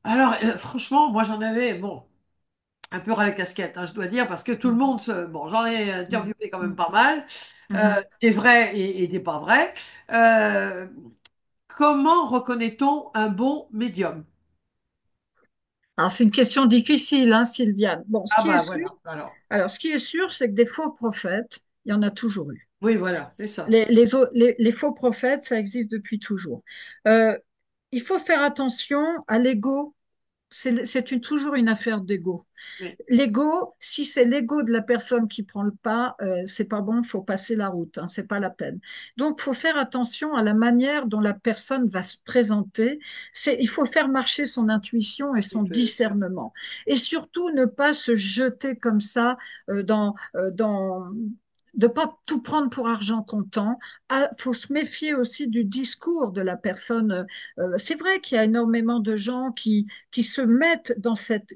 Alors, franchement, moi, j'en avais, bon, un peu ras la casquette, hein, je dois dire, parce que tout le Mhm, monde bon, j'en ai mhm, interviewé quand même pas mal, mhm. des vrais et des pas vrais. Euh, Comment reconnaît-on un bon médium? Alors, c'est une question difficile, hein, Sylviane. Bon, Ah bah voilà, alors. ce qui est sûr, c'est que des faux prophètes, il y en a toujours eu. Oui, voilà, c'est ça. Les faux prophètes, ça existe depuis toujours. Euh, il faut faire attention à l'ego. Toujours une affaire d'ego. Oui, L'ego, si c'est l'ego de la personne qui prend le pas, c'est pas bon, faut passer la route, hein, c'est pas la peine. Donc, faut faire attention à la manière dont la personne va se présenter. Il faut faire marcher son intuition et son discernement. Et surtout, ne pas se jeter comme ça de pas tout prendre pour argent comptant. Ah, faut se méfier aussi du discours de la personne. C'est vrai qu'il y a énormément de gens qui se mettent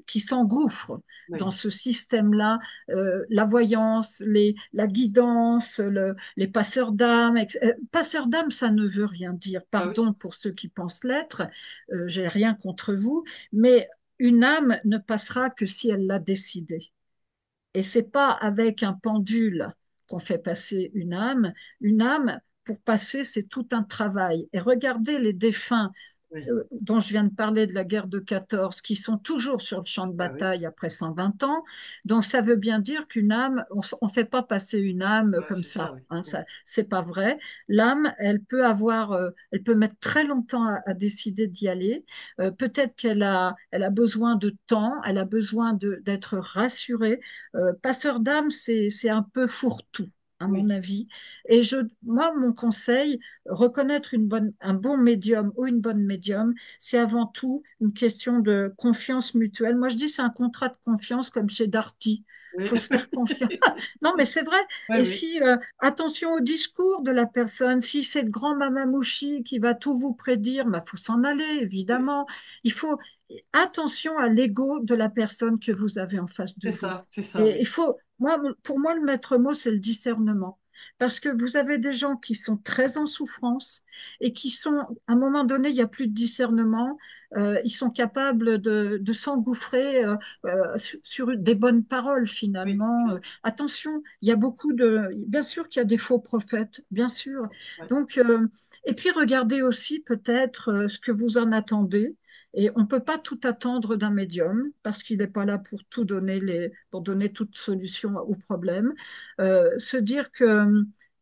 qui s'engouffrent dans oui, ce système-là, la voyance, la guidance, les passeurs d'âme. Passeurs d'âme, ça ne veut rien dire. bah oui, Pardon pour ceux qui pensent l'être, j'ai rien contre vous, mais une âme ne passera que si elle l'a décidé. Et c'est pas avec un pendule qu'on fait passer une âme. Une âme, pour passer, c'est tout un travail. Et regardez les défunts oui, dont je viens de parler de la guerre de 14, qui sont toujours sur le champ de bah oui, bataille après 120 ans. Donc ça veut bien dire qu'une âme, on ne fait pas passer une âme ouais, comme c'est ça, ça. oui. Hein, Oui, ça c'est pas vrai. L'âme, elle peut mettre très longtemps à décider d'y aller. Peut-être elle a besoin de temps, elle a besoin d'être rassurée. Passeur d'âme, c'est un peu fourre-tout. à mon oui, avis. Et moi, mon conseil, reconnaître un bon médium ou une bonne médium, c'est avant tout une question de confiance mutuelle. Moi, je dis c'est un contrat de confiance comme chez Darty. Il oui, faut se faire confiance. Non, mais c'est vrai. oui, Et oui, si, attention au discours de la personne, si c'est le grand mamamouchi qui va tout vous prédire, il faut s'en aller, évidemment. Il faut attention à l'ego de la personne que vous avez en face de vous. c'est ça, Et oui, il faut, moi, pour moi, le maître mot, c'est le discernement. Parce que vous avez des gens qui sont très en souffrance et qui sont, à un moment donné, il n'y a plus de discernement. Ils sont capables de s'engouffrer sur des bonnes paroles, oui, finalement. oui, Attention, il y a beaucoup de... Bien sûr qu'il y a des faux prophètes, bien sûr. ouais, Donc, et puis regardez aussi peut-être ce que vous en attendez. Et on ne peut pas tout attendre d'un médium parce qu'il n'est pas là pour tout donner pour donner toute solution au problème. Se dire que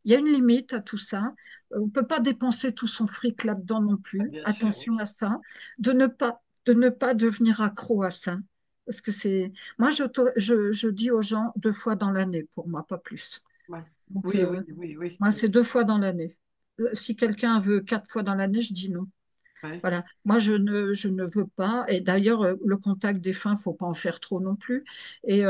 il y a une limite à tout ça. On ne peut pas dépenser tout son fric là-dedans non ah, plus. bien sûr, oui, Attention à ça. De ne pas devenir accro à ça. Parce que c'est. Moi, je dis aux gens 2 fois dans l'année, pour moi, pas plus. ouais. Donc, Oui, oui, oui, oui, moi, oui, c'est 2 fois dans l'année. Si quelqu'un veut 4 fois dans l'année, je dis non. ouais. Voilà, moi je ne veux pas, et d'ailleurs le contact des fins, faut pas en faire trop non plus, et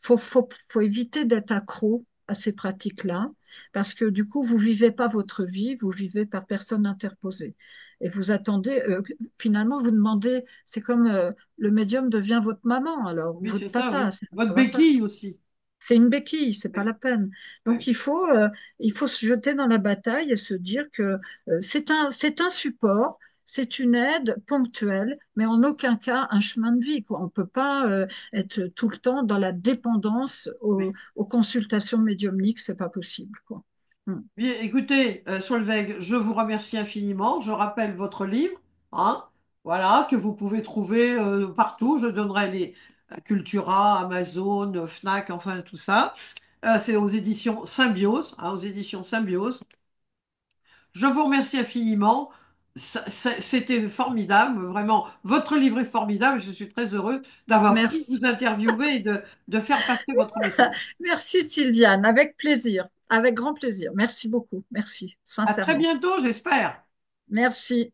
faut éviter d'être accro à ces pratiques-là, parce que du coup vous vivez pas votre vie, vous vivez par personne interposée, et vous attendez, finalement vous demandez, c'est comme le médium devient votre maman alors, ou Oui, votre c'est ça, papa, oui. ça Votre va pas. béquille aussi. C'est une béquille, c'est pas Oui, la peine. Donc oui, il faut se jeter dans la bataille et se dire que c'est un support, c'est une aide ponctuelle, mais en aucun cas un chemin de vie, quoi. On ne peut pas être tout le temps dans la dépendance aux, oui. aux consultations médiumniques, c'est pas possible, quoi. Mm. Bien, écoutez, Solveig, je vous remercie infiniment. Je rappelle votre livre, hein, voilà, que vous pouvez trouver partout. Je donnerai les Cultura, Amazon, Fnac, enfin tout ça. C'est aux éditions Symbiose, hein, aux éditions Symbiose. Je vous remercie infiniment. C'était formidable, vraiment. Votre livre est formidable. Je suis très heureux d'avoir pu vous Merci. interviewer et de faire passer votre message. Merci Sylviane, avec plaisir, avec grand plaisir. Merci beaucoup, merci, À très sincèrement. bientôt, j'espère. Merci.